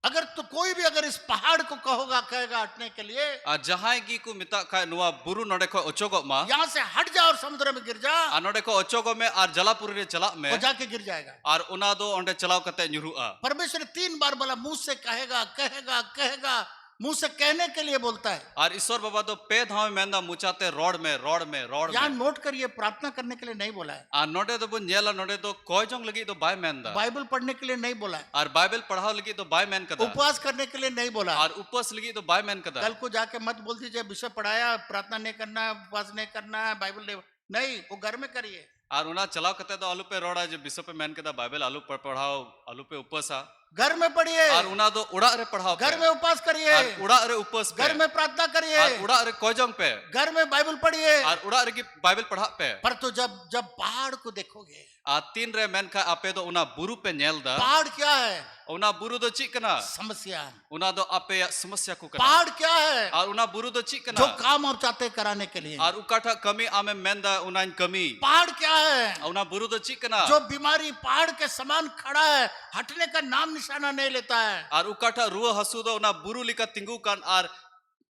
अगर तो कोई भी अगर इस पहाड़ को कहेगा हटने के लिए, आ जहां की को मिता का नुआ बुरु नोडे को ओचोगो मा यहाँ से हट जा और समुद्र में गिर जा, आ नोडे को ओचोगो में और जलापुरी रे चला में वो जाके गिर जाएगा। और उना दो ओंडे चलाव कते न्युरुआ परमेश्वर ने 3 बार बोला, मुंह से कहेगा कहेगा कहेगा, मुंह से कहने के लिए बोलता है। और ईश्वर बाबा तो पे धाव मेंदा मुचाते रोड में यहाँ नोट करिए, प्रार्थना करने के लिए नहीं बोला है, आ नोडे तो बुन नेला नोडे तो कोय जोंग लगी तो बाय मेंदा बाइबल पढ़ने के लिए नहीं बोला है, और बाइबल पढ़ाओ लगी तो बाय मेन कदा उपवास करने के लिए नहीं बोला है। और उपवास लगी तो बाय मेन कदा कल को जाके मत बोल दीजिए विषय पढ़ाया, प्रार्थना नहीं करना है, उपवास नहीं करना है, बाइबल नहीं, वो घर में करिए। और उना चलाव कते तो आलू पे रोड़ा जो विश्व पे मेन कदा बाइबल आलू पर पढ़ाओ आलू पे उपवासा घर में पढ़िए, और उना दो उड़ा रे पढ़ाओ घर में उपवास करिए, और उड़ा रे उपवास पे घर में प्रार्थना करिए, और उड़ा रे कोजोंग पे घर में बाइबल पढ़िए। और उड़ा रे की बाइबल पढ़ा पे पर तो जब पहाड़ को देखोगे, आ तीन रे मेन का आपे तो उना बुरु पे नेल दा पहाड़ क्या है? उना बुरु दो ची कना समस्या। उना दो आपे समस्या को कना पहाड़ क्या है? और उना बुरु दो ची कना जो काम आप चाहते हैं कराने के लिए। और उकाठा कमी आमे मेंदा उना इन कमी पहाड़ क्या है? उना बुरु दो ची कना जो बीमारी पहाड़ के समान खड़ा है, हटने का नाम निशाना नहीं लेता है। और उकाठा रुआ हसु दो उना बुरु लिका तिंगु कान और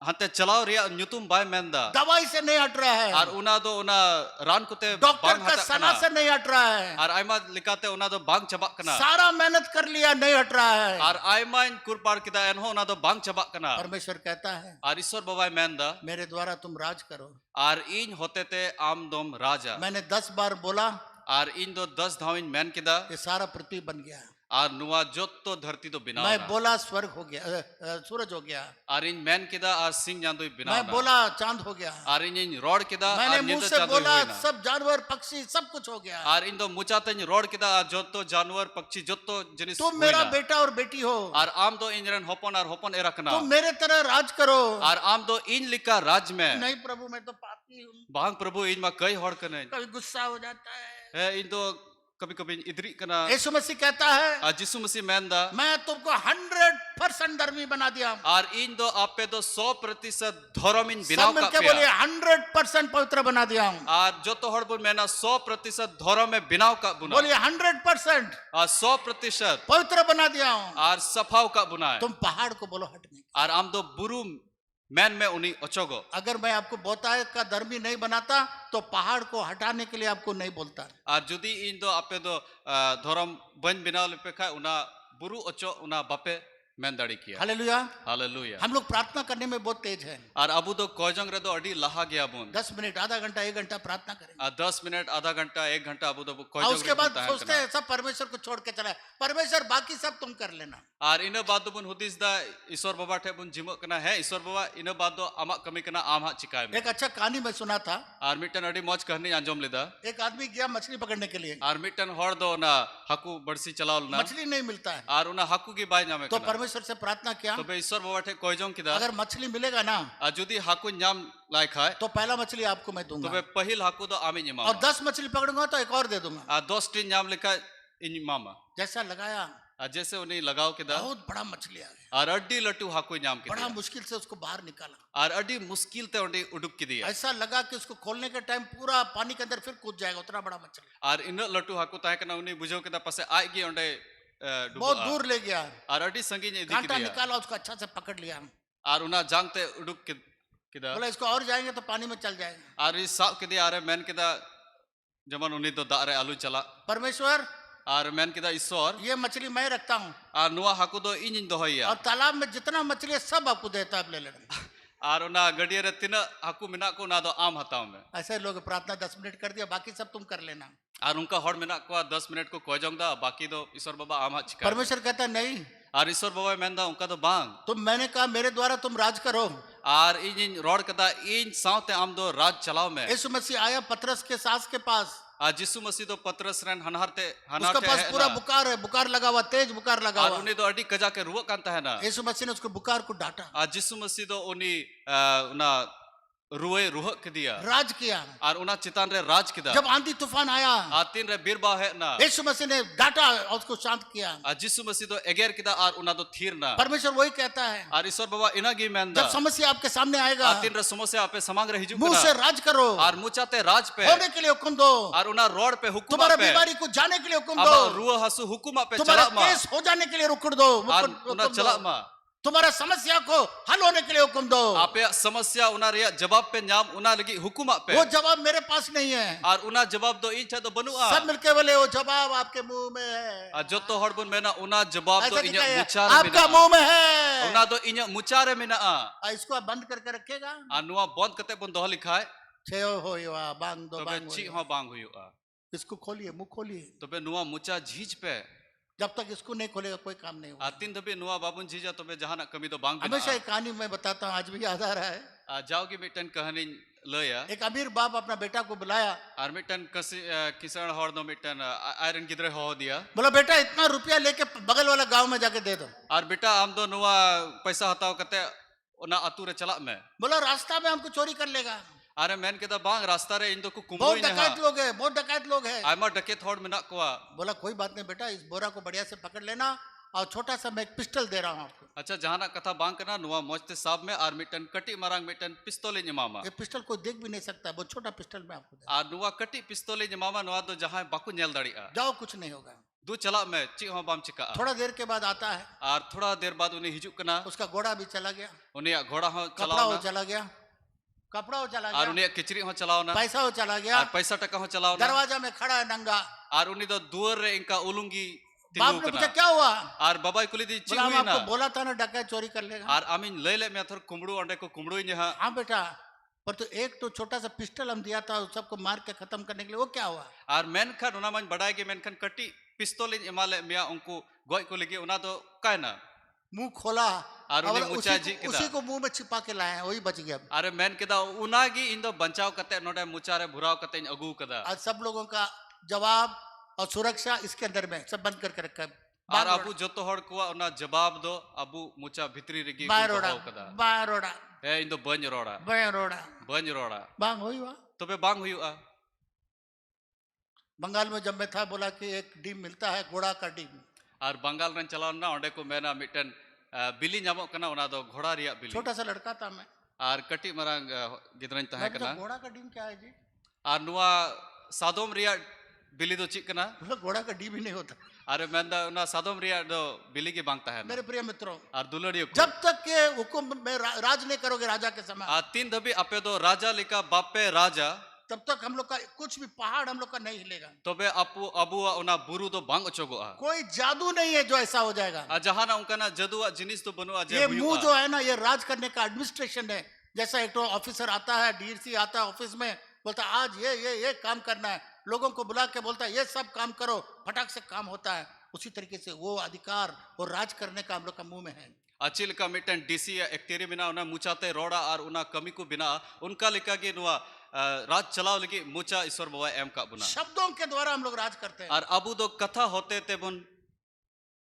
हते चलाओ रिया न्युतुम बाय मेंदा दवाई से नहीं हट रहा है, और उना दो उना रान कुते डॉक्टर का सलाह से नहीं हट रहा है, और आयमा लिकाते उना दो बांग चबाक कना सारा मेहनत कर लिया नहीं हट रहा है। और आयमा इन कुरपार किदा एनहो उना दो बांग चबाक कना परमेश्वर कहता है और ईश्वर बाबाय मेंदा मेरे द्वारा तुम राज करो। और इन होते ते आम दोम राजा मैंने 10 बार बोला, और इन दो 10 धाविन मेन किदा ये सारा पृथ्वी बन गया। और नुआ जोत तो धरती तो बिना मैं बोला स्वर्ग हो गया, सूरज हो गया। और इन मेन किदा और सिंह जांदो बिना मैं बोला चांद हो गया। और इन रोड किदा मैंने और मुंह निंदा से चांदो बोला होइना। सब जानवर पक्षी सब कुछ हो गया। और इन दो मुचाते इन रोड किदा और जोत तो जानवर पक्षी जोत तो जिनिस तुम मेरा होइना। बेटा और बेटी हो, और आम दो इंजरन होपन और होपन एरकना तुम मेरे तरह राज करो। और आम दो इन लिखा राज में नहीं प्रभु मैं तो पापी हूँ। बांग प्रभु इन मा कई होड़ कने कभी गुस्सा हो जाता है। है इन दो कभी कभी इधरी कना यीशु मसीह कहता है जिसु मसीह मेंदा मैं तुमको 100% धर्मी बना दिया। और इन दो आपे तो 100% धर्म इन सब बिनाव का मिलके बोलिए 100% पवित्र बना दिया हूँ। और जो तो हड़बुन मैंने 100% धर्म में बिनाव का बुना बोलिए 100% और 100% पवित्र बना दिया हूँ। और सफाव का बुना है तुम पहाड़ को बोलो हटने। और आम दो बुरु मैन में उन्हीं अचोगो अगर मैं आपको बहुताय का धर्मी नहीं बनाता तो पहाड़ को हटाने के लिए आपको नहीं बोलता। और जुदी इन दो आपे दो धर्म बन बिनाव पे खा उना बुरु अचो उना बापे men dadi kiya. Hallelujah. Hallelujah. हम लोग प्रार्थना करने में बहुत तेज हैं। Ar abu do koijong re do adi laha gaya bun. 10 minute, आधा घंटा, 1 घंटा प्रार्थना करेंगे 10 मिनट आधा घंटा 1 घंटा abu do और koijong उसके re बाद tahan सोचते kana. हैं सब परमेश्वर को छोड़ के चला है। परमेश्वर बाकी सब तुम कर लेना। Ar ina bad do bun hudis da Ishwar baba the bun jimok kana hai Ishwar baba ina bad do amak kami kana am ha chikai me. एक अच्छा कहानी मैं सुना था। Ar mitten adi moj kahani anjom leda. एक आदमी गया मछली पकड़ने के लिए, Ar mitten hor do na haku barsi chalao na. मछली नहीं मिलता है Ar una haku gi bai nyame तो kana. परमेश्वर से प्रार्थना किया, Tobe Ishwar baba the koijong kida. अगर मछली मिलेगा ना Ar jodi haku nyam lai khai. तो पहला मछली आपको मैं दूंगा Tobe pahil haku do ami nyama. और 10 मछली पकड़ूंगा तो एक और दे दूंगा। Ar 10 tin nyam lekha in mama. जैसा लगाया जैसे उन्हें लगाओ किदा बहुत बड़ा मछली आ गया, और अड्डी लट्टू हाको नाम के बड़ा दिया मुश्किल से उसको बाहर निकाला। और अड्डी मुश्किल ते उन्हें उडुक के दिया ऐसा लगा कि उसको खोलने के टाइम पूरा पानी के अंदर फिर कूद जाएगा, उतना बड़ा मछली। और इन लट्टू हाको ताहे कना उन्हें बुझो किदा पसे आए गए उन्हें बहुत दूर ले गया, और अड्डी संगी ने दी कांटा दिया निकाला, उसको अच्छा से पकड़ लिया। और उन्हें जांगते उडुक किदा बोला इसको और जाएंगे तो पानी में चल जाएगा। और इस साल के दिया अरे मैन किदा जमन उन्हें तो दारे आलू चला परमेश्वर और मैन किदा ईश्वर ये मछली मैं रखता हूँ और नुआ हाको दो इन दोहैया और तालाब में जितना मछली है सब आपको देता है, आप ले लेना। और उन्हें गडिया रे तीन हाको मिना को ना दो आम हताओ में ऐसे लोग प्रार्थना 10 मिनट कर दिया, बाकी सब तुम कर लेना। और उनका हॉड मिना को 10 मिनट को कोजोंग दा बाकी दो ईश्वर बाबा आम हाथ चिका परमेश्वर कहता है नहीं, और ईश्वर बाबा मैंदा उनका तो बांग तुम मैंने कहा मेरे द्वारा तुम राज करो। और इन रोड कदा इन साउते आम दो राज चलाओ में यीशु मसीह आया पतरस के सास के पास, आज यीशु मसीह तो पतरस रन उसके हनारते पास है पूरा ना बुखार है, बुखार लगा हुआ, तेज बुखार लगा और हुआ। उन्हें तो अड्डी कजा के रुआ कांता है ना यीशु मसीह ने उसको बुखार को डांटा, आज यीशु मसीह तो उन्हीं ना रुए रुह के दिया राज किया। और उन्हें चितान रे राज किदा जब आंधी तूफान आया आतीन रे बीरबा है ना यीशु मसीह ने डांटा और उसको शांत किया। आज यीशु मसीह तो एगेर किदा और उन्हें तो थीर ना परमेश्वर वही कहता है, और ईश्वर बाबा इना गी मैंदा जब समस्या आपके सामने आएगा आतीन रे समस्या आपे समांग रे हिजू मुंह से राज करो, और मुचाते राज पे होने के लिए हुक्म दो, और उन्हें रोड पे हुकुम तुम्हारा पे बीमारी को जाने के लिए हुक्म अब दो, रुआ हसु हुकुम पे तुम्हारा चला मा केस हो जाने के लिए रुकड़ दो, और हुक्म उन्हें दो। चला मा तुम्हारा समस्या को हल होने के लिए हुक्म दो। आपे समस्या उन्हें रिया जवाब पे नाम उन्हें लगी हुकुम पे वो जवाब मेरे पास नहीं है, और उन्हें जवाब दो इंच तो बनुआ सब मिलके बोले वो जवाब आपके मुंह में है। जो तो हड़बुन में ना उन्हें जवाब ऐसा दो नहीं इन्हें कहे, मुचारे आपका मुंह में है। उन्हें दो इन्हें मुचारे में ना इसको आप बंद करके रखेगा, अनुआ बंद करते बुन दोह लिखा है छे हो यो बांग दो तो बे बांग ची हो हो बांग हुआ इसको खोलिए, मुंह खोलिए। तो बे नुआ मुचा झीज पे जब तक इसको नहीं खोलेगा कोई काम नहीं होगा। आतिन दबे नुआ बाबुन झीजा तो बे जहां ना कमी तो बांग हमेशा एक कहानी मैं बताता हूँ, आज भी याद आ रहा है। जाओगी मिटन कहानी लया एक अमीर बाप अपना बेटा को बुलाया, और मिटन किसान हॉर दो मिटन आयरन किधरे हो दिया बोला बेटा इतना रुपया लेके बगल वाला गांव में जाके दे दो। और बेटा हम दो नुआ पैसा हताओ कते उना अतुरे चला में बोला रास्ता में हमको चोरी कर लेगा, अरे मैन के बांग रास्ता रे इन दो को बहुत कुंबो डकैत लोग है, बहुत डकैत लोग है। आमा डके थोड़ मिना कोआ बोला कोई बात नहीं बेटा, इस बोरा को बढ़िया से पकड़ लेना और छोटा सा मैं एक पिस्टल दे रहा हूँ आपको। अच्छा जहां ना कथा बांग करना नुआ मोजते साहब में और मिटन कटी मारांग मिटन पिस्तौले जमामा ये पिस्टल कोई देख भी नहीं सकता, बहुत छोटा पिस्टल मैं आपको दे, और नुआ कटी पिस्तौले जमामा नुआ दो जहां बाकू नेल दड़िया जाओ कुछ नहीं होगा। दू चला में ची हो बाम चिका थोड़ा देर के बाद आता है, और थोड़ा देर बाद उन्हें हिजू कना उसका घोड़ा भी चला गया, उन्हें घोड़ा हो कपड़ा चलाओ हो चला गया, कपड़ा हो चला और गया, उन्हें किचरी हो चलाओ ना पैसा हो चला गया, और पैसा टका हो चलाओ ना दरवाजा में खड़ा है नंगा। और उन्हें तो दुअर रे इनका उलुंगी बाप तिलू ने पूछा कना क्या हुआ, और बाबा कुली दी ची बोला हम हुई ना आपको बोला था ना डकैत चोरी कर लेगा। और आमीन ले ले मैं थोर कुमड़ू अंडे को कुमड़ू ही यहाँ हाँ बेटा, पर तो एक तो छोटा सा पिस्टल हम दिया था उस सबको मार के खत्म करने के लिए, वो क्या हुआ। और मैन खान उना मन बढ़ाए के मैन खान कटी पिस्तौल इमाले मिया उनको गोय को लेके उना तो काय ना मुंह खोला और उन्हें मुचा जी उसी को मुंह में छिपा के लाए हैं, वही बच गया। अरे मैन केदा उनागी इन दो बचाव कते नोडे मुचारे भुराव कते अगू कदा आज सब लोगों का जवाब और सुरक्षा इसके अंदर में सब बंद करके रखा है। और अबू जो तो हड़ को उना जवाब दो अबू मुचा भितरी रिगी बायरोड़ा कदा बायरोड़ा ए इन दो बंज रोड़ा बायरोड़ा बांग हुई हुआ। तो बे बांग हुआ। बंगाल में जब मैं था बोला कि एक डीम मिलता है, घोड़ा का डीम। और बंगाल रन चलाओ ना ओंडे को मेना मिटन बिली नामो कना उना दो घोड़ा रिया बिली छोटा सा लड़का था मैं, और कटी मरांग गिदरन तहे कना घोड़ा का डीम क्या है जी, और नुआ सादोम रिया बिली दो चिक कना बोला घोड़ा का डीम ही नहीं होता। अरे मेंदा उना सादोम रिया दो बिली के बांगता है मेरे प्रिय मित्रों, और दुलड़ियो जब तक के हुकुम में राज नहीं करोगे राजा के समय, आ तीन धबी अपे दो राजा लिका बापे राजा तब तक हम लोग का कुछ भी पहाड़ हम लोग का नहीं हिलेगा। तबे abuwa ona buru do bang ochogoa कोई जादू नहीं है जो ऐसा हो जाएगा। jahana unkana jaduwa jinis do banua je ये मुंह जो huyuga है ना, ये राज करने का एडमिनिस्ट्रेशन है। जैसा एक तो ऑफिसर आता है, डीसी आता है ऑफिस में, बोलता है आज ये काम करना है, लोगों को बुला के बोलता है ये सब काम करो, फटाक से काम होता है। उसी तरीके से वो अधिकार और राज करने का हम लोग का मुंह में है। achil ka mitten dc ekteri bina ona muchate roda ar una kami ko bina unka leka ge nuwa raj chalao lagi mucha ishwar bawa em ka buna शब्दों के द्वारा हम लोग राज करते हैं। ar abu do katha hote te bun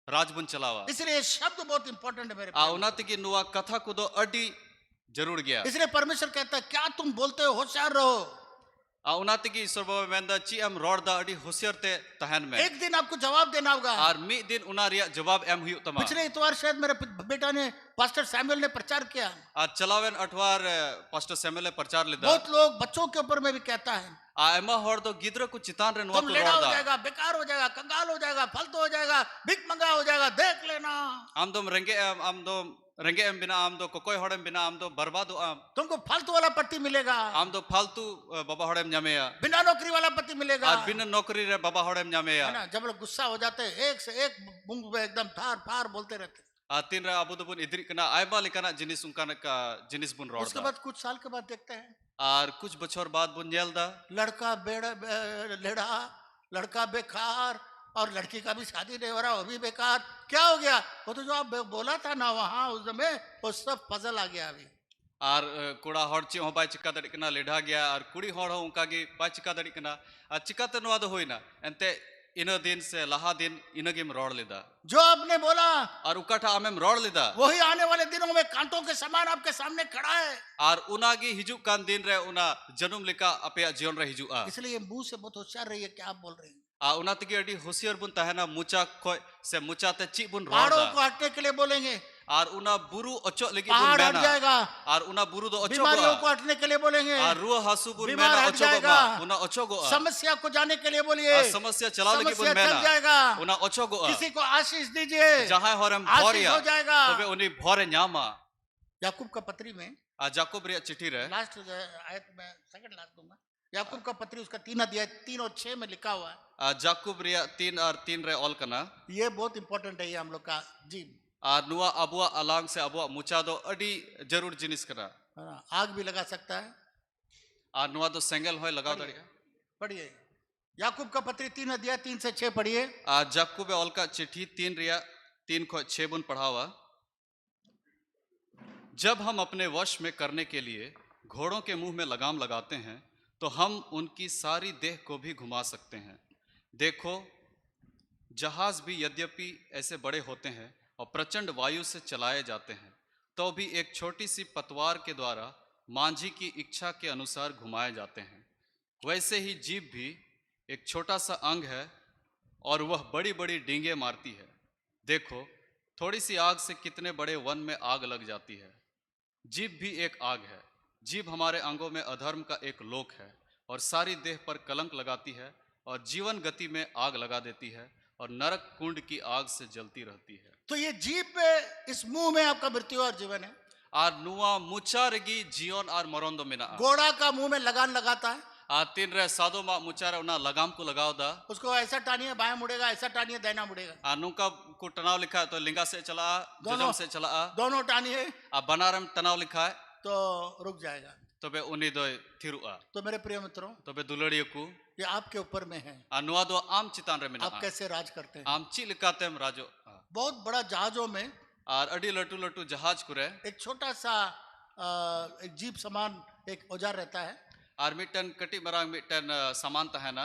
raj bun chalawa इसलिए ये शब्द बहुत इंपॉर्टेंट है मेरे a प्यारे। onati gi nuwa katha ko do adi jarur gaya इसलिए परमेश्वर कहता है क्या तुम बोलते हो, होशियार रहो। a onati gi ishwar bawa menda chi am rod da adi hosiar te tahan me एक दिन आपको जवाब देना होगा। ar mi din una riya jawab em huyuk tama पिछले इतवार शायद मेरे बेटा ने, पास्टर सैमुअल ने प्रचार किया। ar chalawen atwar pastor samuel parchar lida बहुत लोग बच्चों के ऊपर में भी कहता है a ema hor do gidra ko chitan re nuwa तुम ko लेड़ा हो rod da जाएगा, बेकार हो जाएगा, कंगाल हो जाएगा, फालतू हो जाएगा, भिख मंगा हो जाएगा, देख लेना। am dom renge em bina am do kokoy hodem bina am do barbado am तुमको फालतू वाला पति मिलेगा, am do faltu baba hodem nyameya बिना नौकरी वाला पति मिलेगा। ar bin nokri re baba hodem है nyameya ना, जब लोग गुस्सा हो जाते हैं एक से एक बूंद पे एकदम फार फार बोलते रहते हैं। tin re abu do bun idri kana aiba lekana jinis unkana ka jinis bun rod उसके da बाद कुछ साल के बाद देखते हैं ar kuch bochor baad bun nyel da लड़का लेड़ा, लड़का बेकार, और लड़की का भी शादी नहीं हो रहा, वो भी बेकार। क्या हो गया? वो तो जो आप बोला था ना वहां उस समय, वो सब पजल आ गया अभी। ar kura hor chi ho bai chika dari kana ledha gaya ar kuri hor ho unka gi bai chika dari kana ar chikate noa do hoina ente ina din se laha din inagim rod leda जो आपने बोला ar ukatha amem rod leda वही आने वाले दिनों में कांटों के समान आपके सामने खड़ा है। ar unagi hijuk kan din re una janum leka apeya jion re hijua इसलिए ये मुंह से बहुत होशियार रहिए क्या आप बोल रहे हैं। una tegi adi hosiar bun tahena mucha khoi se mucha te chi bun पहाड़ों roda को हटने के लिए बोलेंगे, ar una buru ochok lagi bun पहाड़ हट mena जाएगा। ar una buru do बीमारियों को ochogoa हटने के लिए बोलेंगे, ar ruah hasu bun बीमार mena हट जाएगा। ochogoa una ochogoa समस्या को जाने के लिए बोलिए, ar samasya chalao lagi bun समस्या चल mena जाएगा। una ochogoa किसी को आशीष दीजिए, jahay horem आशीष bhoria हो जाएगा। tobe uni bhore nyama याकूब का पत्री में jakob riya chithi re last आयत में सेकंड लास्ट दूंगा। याकूब का पत्री उसका 3 अध्याय 3 और 6 में लिखा हुआ है। jakob riya 3 ar 3 re ol kana ये बहुत इंपॉर्टेंट है, ये हम लोग का जीव। ar nuwa abuwa alang se abuwa mucha do adi jarur jinis kana हाँ, आग भी लगा सकता है। ar nuwa do sengel hoy lagaw dariya पढ़िए याकूब का पत्री 3 अध्याय 3 से 6 पढ़िए। jakob ol ka chithi 3 riya 3 ko 6 bun पढ़ावा जब हम अपने वश में करने के लिए घोड़ों के मुंह में लगाम लगाते हैं तो हम उनकी सारी देह को भी घुमा सकते हैं। देखो जहाज भी यद्यपि ऐसे बड़े होते हैं और प्रचंड वायु से चलाए जाते हैं तो भी एक छोटी सी पतवार के द्वारा मांझी की इच्छा के अनुसार घुमाए जाते हैं। वैसे ही जीभ भी एक छोटा सा अंग है और वह बड़ी बड़ी डींगे मारती है। देखो थोड़ी सी आग से कितने बड़े वन में आग लग जाती है। जीभ भी एक आग है। जीभ हमारे अंगों में अधर्म का एक लोक है और सारी देह पर कलंक लगाती है और जीवन गति में आग लगा देती है और नरक कुंड की आग से जलती रहती है। तो ये जीभ पे, इस मुंह में आपका मृत्यु और जीवन है। आर नुआ मुचारगी जीवन आर मरोंदो मिना घोड़ा का मुंह में लगान लगाता है, आ तीन रे सादो मा मुचारा उना लगाम को लगाओ दा उसको ऐसा टानिए बायां मुड़ेगा, ऐसा टानिए दाहिना मुड़ेगा। आ नुका को तनाव लिखा है तो लिंगा से चला दोनों जजम से चला दोनों टानिए आ बनारम तनाव लिखा है तो रुक जाएगा। तो बे उन्हीं दो थिरुआ तो मेरे प्रिय मित्रों, तो बे दुलड़ियो को ये आपके ऊपर में है, आ नुआ दो आम चितान रे मिना आप कैसे राज करते हैं। आम ची लिखातेम राजो बहुत बड़ा जहाजों में आर अडी लटू लटू जहाज कुरे एक छोटा सा एक जीप समान एक औजार रहता है आर मिटन कटी मरांग मिटन सामान तहना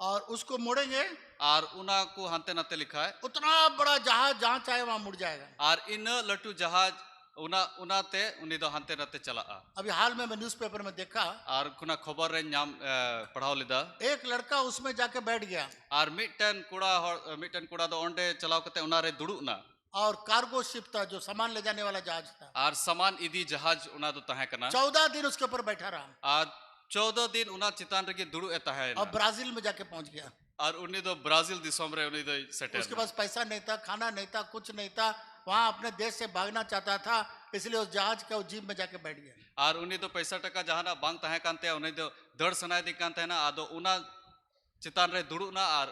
और उसको मोड़ेंगे, आर उना को हंते नते लिखा है उतना बड़ा जहाज जहां चाहे वहां मुड़ जाएगा। आर इन लटू जहाज उना उनाते उन्हीं दो हंते नते चला अभी हाल में मैं न्यूज़पेपर में देखा, आर कुना खबर रे नाम पढ़ाओ लिदा एक लड़का उसमें जाके बैठ गया आर मिटन कुड़ा दो ओंडे चलाओ कते उना रे दुड़ु ना और कार्गो शिप था जो सामान ले जाने वाला जहाज था। आर सामान इदी जहाज उना दो तहे कना 14 दिन उसके ऊपर बैठा रहा आर 14 दिन उना चितान रे दुड़ु एता है और ब्राजील में जाके पहुंच गया। और उन्हीं दो ब्राजील दिसोम रे उन्हीं दो सेटल उसके पास पैसा नहीं था, खाना नहीं था, कुछ नहीं था, वहां अपने देश से भागना चाहता था, इसलिए उस जहाज का जीप में जाके बैठ गया। आर उनी दो पैसा टका जहाना बांग तहे कानते उनी दो दड़ सनाय दी कान तहेना आदो उना चितान रे दुड़ुना आर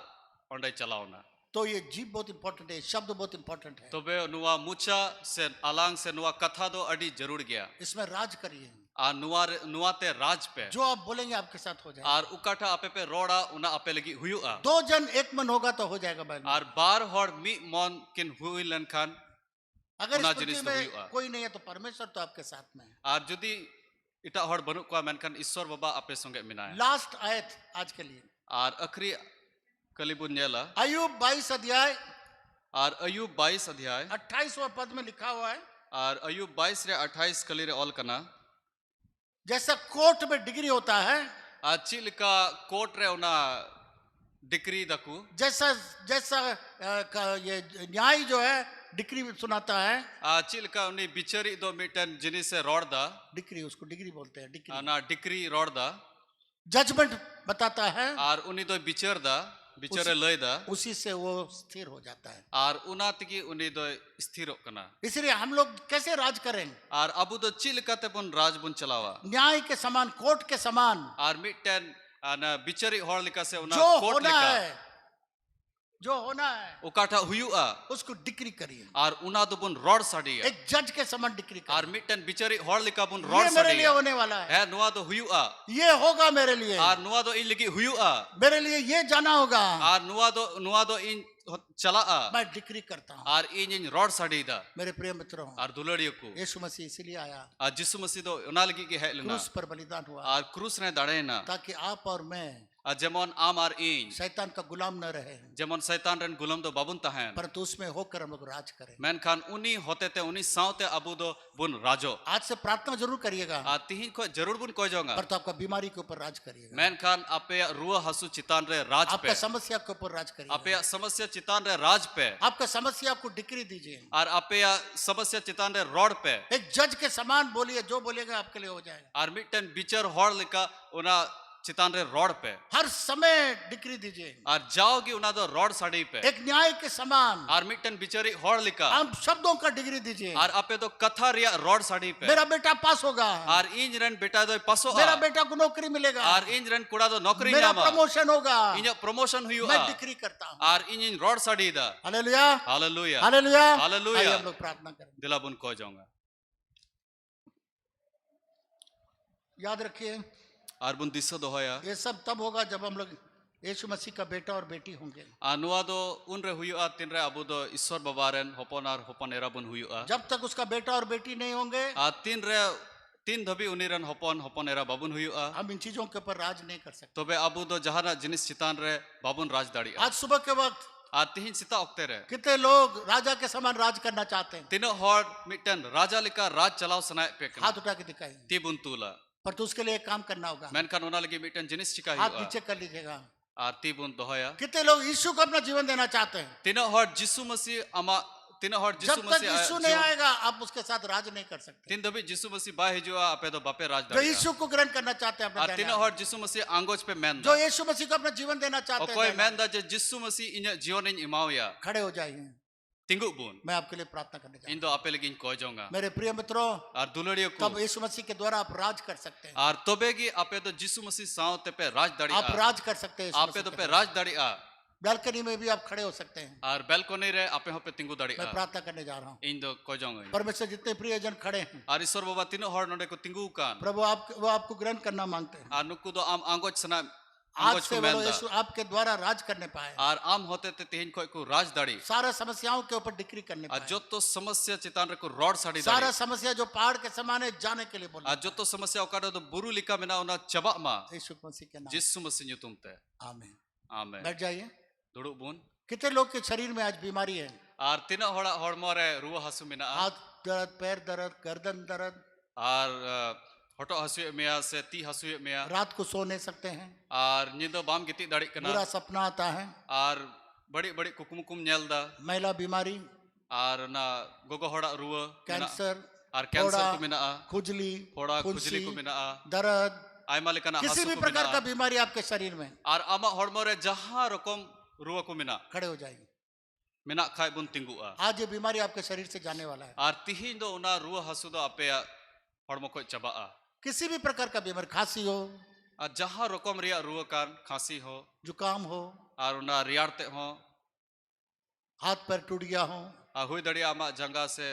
ओंडे चलावना तो ये जीव बहुत इंपॉर्टेंट है, शब्द बहुत इंपॉर्टेंट है। तबे नुआ मुचा से अलांग से नुआ कथा दो अडी जरूर गया इसमें राज करिए, आ नुआते राज पे जो आप बोलेंगे आपके साथ हो जाएगा। आर उकाठा आपे पे रोड़ा उना आपे लगी हुयुआ दो जन एक मन होगा तो हो जाएगा भाई। आर बार हॉड़ मी मन किन हुई लेनखान अगर इस उना पृथ्वी जिनिस में हुयुआ कोई नहीं है तो परमेश्वर तो आपके साथ में है। आर जुदी इटा हॉड़ बनु को मेनखान ईश्वर बाबा आपे संगे मिनाय लास्ट आयत आज के लिए, आर अखरी कलिबुन नेला अय्यूब 22 अध्याय आर अयुब 22 अध्याय 28वां पद में लिखा हुआ है, आर अयुब 22 रे 28 कली रे ऑल कना जैसा कोर्ट में डिग्री होता है, आ चिलका कोर्ट रे उना डिक्री दकू जैसा जैसा ये न्याय जो है डिग्री सुनाता है, आ चिलका उनी बिचरी दो मिटन जिनिस से रोड दा डिग्री, उसको डिग्री बोलते हैं, डिग्री ना डिक्री रोड दा जजमेंट बताता है, आर उनी दो बिचर दा बिचरे लय दा उसी से वो स्थिर हो जाता है। आर उना तकी उनी दो स्थिर कना इसलिए हम लोग कैसे राज करें? आर अबु दो चिलका ते बुन राज बुन चलावा न्याय के समान, कोर्ट के समान, आर मिटन ना बिचरी हॉड़ लिका से उना जो कोर्ट होना लिका है, जो होना है उकाठा हुयुआ उसको डिक्री करिए, आर उना दो बुन रोड साडिया एक जज के समान डिक्री आर करिए। मिटन बिचरी हॉड़ लिका बुन ये रोड मेरे लिए साडिया होने वाला है, है नुआ दो हुयुआ ये होगा मेरे लिए, आर नुआ दो इन लगी हुयुआ मेरे लिए ये जाना होगा, आर नुआ दो इन चला मैं डिक्री करता हूँ। आर इन रोड साडीदा मेरे प्रिय मित्रों, आर दुलड़ियो को यीशु मसीह इसलिए आया, आ जिसु मसीह दो उना लगी के है लेना क्रूस पर बलिदान हुआ, आर क्रूस ने दाड़े ना ताकि आप और मैं आ जेमन आम आर इन शैतान का गुलाम न रहे, जेमन शैतान रन गुलाम दो बाबुन तहन परंतु उसमें होकर हम लोग राज करें। मेनखान उनी होते ते उनी सावते अबु दो बुन राजो आज से प्रार्थना जरूर करिएगा, आ तिही को जरूर बुन को जोंगा पर तो आपका बीमारी के ऊपर राज करिएगा, मेनखान आपे रुआ हसु चितान रे राज आपका पे समस्या के ऊपर राज करिएगा, आपे समस्या चितान रे राज पे आपका समस्या को डिक्री दीजिए, और आपे समस्या चितान रे रोड पे एक जज के समान बोलिए, जो बोलेगा आपके लिए हो जाएगा। और मिटन बिचर हॉड़ लिका उना चितान रे रोड पे हर समय डिक्री दीजिए, और जाओगी उना दो रोड साड़ी पे एक न्याय के समान और मिटन बिचरी हॉड़ लिका आप शब्दों का डिग्री दीजिए। और आपे तो कथा रिया रोड साड़ी पे मेरा बेटा पास होगा, और इंज रन बेटा दो पासो मेरा बेटा को नौकरी मिलेगा, और इंज रन कुड़ा दो नौकरी मेरा नामा प्रमोशन होगा, इंज प्रमोशन हुई मैं डिक्री करता हूँ। और इंज रोड साड़ी दा हालेलुया, हालेलुया हालेलुया, हालेलुया। आइए हम लोग प्रार्थना करें। दिला बुन को जाऊंगा याद रखिए, और बुन दिसो दोहया ये सब तब होगा जब हम लोग यीशु मसीह का बेटा और बेटी होंगे। नुआ दो उन रे हुयुआ तिन रे अबु दो ईश्वर बाबारेन होपन और होपन एरा बुन हुयुआ जब तक उसका बेटा और बेटी नहीं होंगे, तीन धबी उनीरन होपन होपन एरा बाबुन हुयुआ हम इन चीजों के ऊपर राज नहीं कर सकते। तबे अबु दो जहाना जिनिस चितान रे बाबुन राज दाड़ी आज सुबह के वक्त आ तिहिन सिता ओक्ते रे कितने लोग राजा के समान राज करना चाहते हैं, तीनो हॉड़ मिटन राजा लिका राज चलाव सनाय पे हाथ उठा के दिखाइए, ती बुन तुला पर तो उसके लिए एक काम करना होगा, मेनखान उना लगी मिटन जिनिस चिका हाथ हुयुआ नीचे कर लीजिएगा। आर ती बुन दोहया कितने लोग यीशु को अपना जीवन देना चाहते हैं, तीनो हॉड़ जिसु मसीह अमा तीनो हॉड़ जिसु जब तक मसीह यीशु नहीं आएगा आप उसके साथ राज नहीं कर सकते। तीन धबी जिसु मसीह बा हिजुआ आपे दो बापे राज जो दाड़ी यीशु को ग्रहण करना चाहते हैं अपना और दाहिने तीनो हाथ, हॉड़ जिसु मसीह आंगोज पे मेन जो यीशु मसीह को अपना जीवन देना चाहते ओकोय हैं, मेन दा जे जिसु मसीह इन्या जीवन इन इमावया खड़े हो जाइए, तिंगु बुन मैं आपके लिए प्रार्थना करने जा रहा इन दो आपे लगी इन को जाऊंगा हूं। मेरे प्रिय मित्रों, और दुलड़ियो को तब यीशु मसीह के द्वारा आप राज कर सकते हैं, और तोबेगी आपे तो जिसु मसीह साव ते पे राज दाड़ी आप राज कर सकते हैं यीशु आपे मसीह तो के पे द्वारा। राज दाड़ी बालकनी में भी आप खड़े हो सकते हैं, और बेलकोनी रे आपे हो पे तिंगु दाड़ी मैं प्रार्थना करने जा रहा हूँ। इन दो को जाऊंगा परमेश्वर जितने प्रियजन खड़े हैं, और ईश्वर बाबा तीनो हॉड़ नोडे को तिंगु कान प्रभु वो आपको ग्रहण करना मांगते हैं। और नुकु दो आम आंगोज सना आज आंगोज से को वो मेन यीशु आपके द्वारा राज करने पाए, और आम होते ते तिहिन को राज दाड़ी सारा समस्याओं के ऊपर डिक्री करने और पाए, जो तो समस्या चितान रे को रोड साड़ी सारा दाड़ी समस्या जो पहाड़ के समान है जाने के लिए बोला, और जो तो समस्या ओकाडो तो बुरु लिका मिना उना चबा मा यीशु मसीह के नाम, जिसु मसीह न्यूतुम ते आमीन। आमेन बैठ जाइए। दुड़ु बुन कितने लोग के शरीर में आज बीमारी है, और तीनो हड़ा हड़मो रे रुआ हसु मिना हाथ दर्द, पैर दर्द, गर्दन दर्द, और हटो हसुए मिया से ती हसुए मिया रात को सो नहीं सकते हैं, और निदो बाम गिती दाड़ी कना बुरा सपना आता है, और बड़ी बड़ी कुकुम नेल दा महिला बीमारी, और ना गोगो हड़ा रुआ कैंसर, और कैंसर फोड़ा, को मिना खुजली, फोड़ा खुजली फुंसी, को मिना दर्द, आयमा लेकना किसी हसु भी को प्रकार का मिना बीमारी आपके शरीर में, और आमा हड़मो रे जहां रकम रुआ को मिना खड़े हो जाइए। मिना खाय बुन तिंगुआ आज ये बीमारी आपके शरीर से जाने वाला है, और तिहिन दो उना रुआ हसु दो आपे हड़मो खो चबाआ किसी भी प्रकार का बीमारी, खांसी हो, और जहाँ रकम रिया रुआ कान खांसी हो जुकाम हो, और उना रियाड़ते हो हाथ पैर टूट गया हो, और हुई दड़िया आमा जंगा से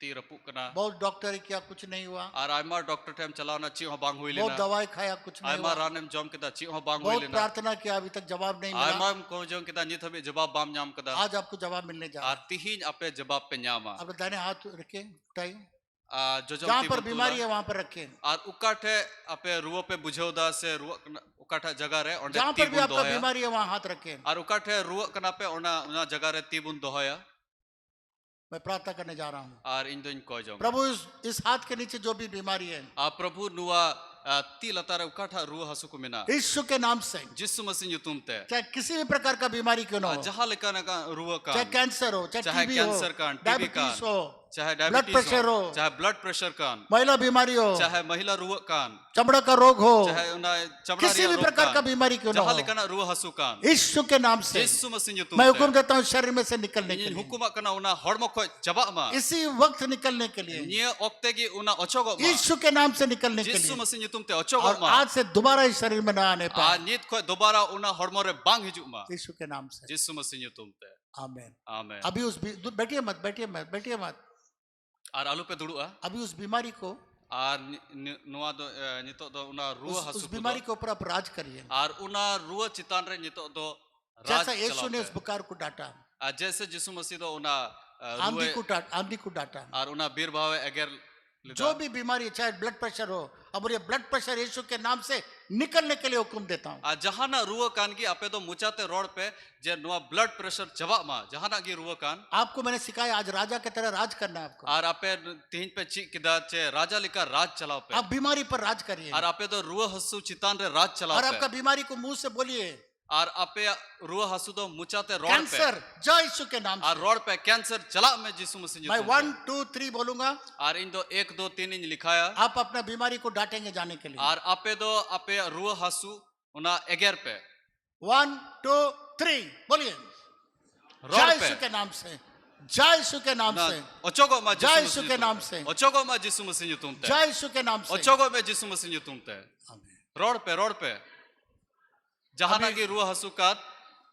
ती रपू कना बहुत डॉक्टर किया कुछ नहीं हुआ, और आयमा डॉक्टर टेम चलावना ची हो बांग हुई बहुत लेना दवाई खाया कुछ नहीं आयमा हुआ, रानेम जम केदा ची हो बांग हुई बहुत लेना प्रार्थना किया अभी तक जवाब नहीं मिला। आयमा को जम केदा नित हबे जवाब बाम ᱧᱟᱢ कदा आज आपको जवाब मिलने जा रहा और तिहिन आपे जवाब पे ᱧामा है। अपने दाहिने हाथ रखे, उठाइए, जोजम जहाँ ती पर बुतुला बीमारी है वहां पर रखें, और उकाठे आपे रुआ पे बुझेवदा से रुआ उकाठा जगह रे ओंडे जहाँ ती पर भी बुन आपका दोहया बीमारी है वहां हाथ रखें। और उकाठे रुआ कना पे ओना ओना जगह रे ती बुन दोहया मैं प्रार्थना करने जा रहा हूँ, और इन दोइन को जम प्रभु इस हाथ के नीचे जो भी बीमारी है, आ प्रभु नुआ ती लतारे उकाठा रुआ हसु को मिना यीशु के नाम से, जिसु मसीह युतुम ते चाहे किसी भी प्रकार का बीमारी क्यों ना हो, जहां लेका ना रुआ का चाहे कैंसर हो, चाहे चाहे टीबी हो, कैंसर का, टीबी का, डायबिटीज हो, चाहे ब्लड डायबिटीज प्रेशर हो, चाहे ब्लड प्रेशर कान महिला बीमारी हो, चाहे महिला रुआ कान चमड़ा का रोग हो, चाहे उना चमड़ा किसी रिया भी रोग प्रकार का कान, बीमारी क्यों ना जहां हो, लेका ना रुआ हसु कान यीशु के नाम से जिसु मसीह युतुम मैं हुक्म देता हूँ शरीर में से निकलने के लिए, हुकुमा कना उना हड़मो खो जबा मा इसी वक्त निकलने के लिए, निये ओक्ते की उना ओचोगो मा यीशु के नाम से निकलने के जिसु लिए, मसीह युतुम ते ओचोगो और मा आज से दोबारा इस शरीर में ना आने आ पाए, नित खो दोबारा उना हड़मो रे बांग हिजु मा यीशु के नाम से, जिसु मसीह युतुम ते आमेन। आमेन अभी बैठिए मत, बैठिए मत, बैठिए मत, और आलू पे दुड़ुआ अभी उस बीमारी को, और नुआ दो नितो दो उना रुआ उस हसु बीमारी के ऊपर आप राज करिए, और उना रुआ चितान रे नितो दो राज जैसा यीशु ने चलाओ उस बुखार को डांटा, जैसे जिसु मसीह दो उना आंधी को डांटा, और उना बीर भाव अगर जो भी बीमारी, चाहे ब्लड प्रेशर हो, अब ये ब्लड प्रेशर यीशु के नाम से निकलने के लिए हुक्म देता हूँ। जहां ना रुआ कान की आपे तो मुचाते रोड पे जे नुआ ब्लड प्रेशर जवा मा जहां ना की रुआ कान आपको मैंने सिखाया आज राजा की तरह राज करना है आपको, और आपे तीन पे ची किदा चे राजा लिका राज चलाओ पे आप बीमारी पर राज करिए, और आपे तो रुआ हसु चितान रे राज चलाओ और आपका पे बीमारी को मुंह से बोलिए, और आपे रुआ हसु तो मुचाते रोड पे कैंसर जय यीशु के नाम और से, रोड पे कैंसर चला में जिसु मसीह मैं युतुम ते। 1 2 3 बोलूंगा, और इन दो 1 2 3 इंज लिखाया आप अपना बीमारी को डांटेंगे जाने के लिए, और आपे दो आपे रुआ हसु उना एगेर पे 1 2 3 बोलिए, जय रोड यीशु पे के नाम से, जय यीशु के नाम ना से, ओचोगो मा जय यीशु के नाम से, ओचोगो मा जिसु मसीह युतुम ते जय यीशु के नाम से, ओचोगो में जिसु मसीह युतुम ते आमीन। रोड पे जहां ना की रुआ हसु का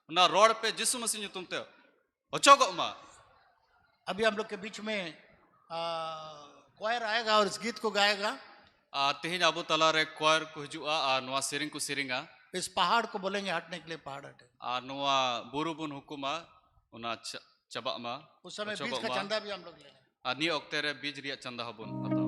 ना रोड पे जिसु मसीह युतुम ते ओचोगो मा अभी हम लोग के बीच में क्वायर आएगा और इस गीत को गाएगा, तेहिन अबु तला रे क्वायर को हिजुआ आ नुआ सेरिंग को सिरिंगा इस पहाड़ को बोलेंगे हटने के लिए, पहाड़ हटे, आ नुआ बुरुबुन हुकुमा उना चबा मा उस समय बीच ओचोगो का मा चंदा भी हम लोग लेंगे। आ नि ओक्ते रे बीज रिया चंदा हबुन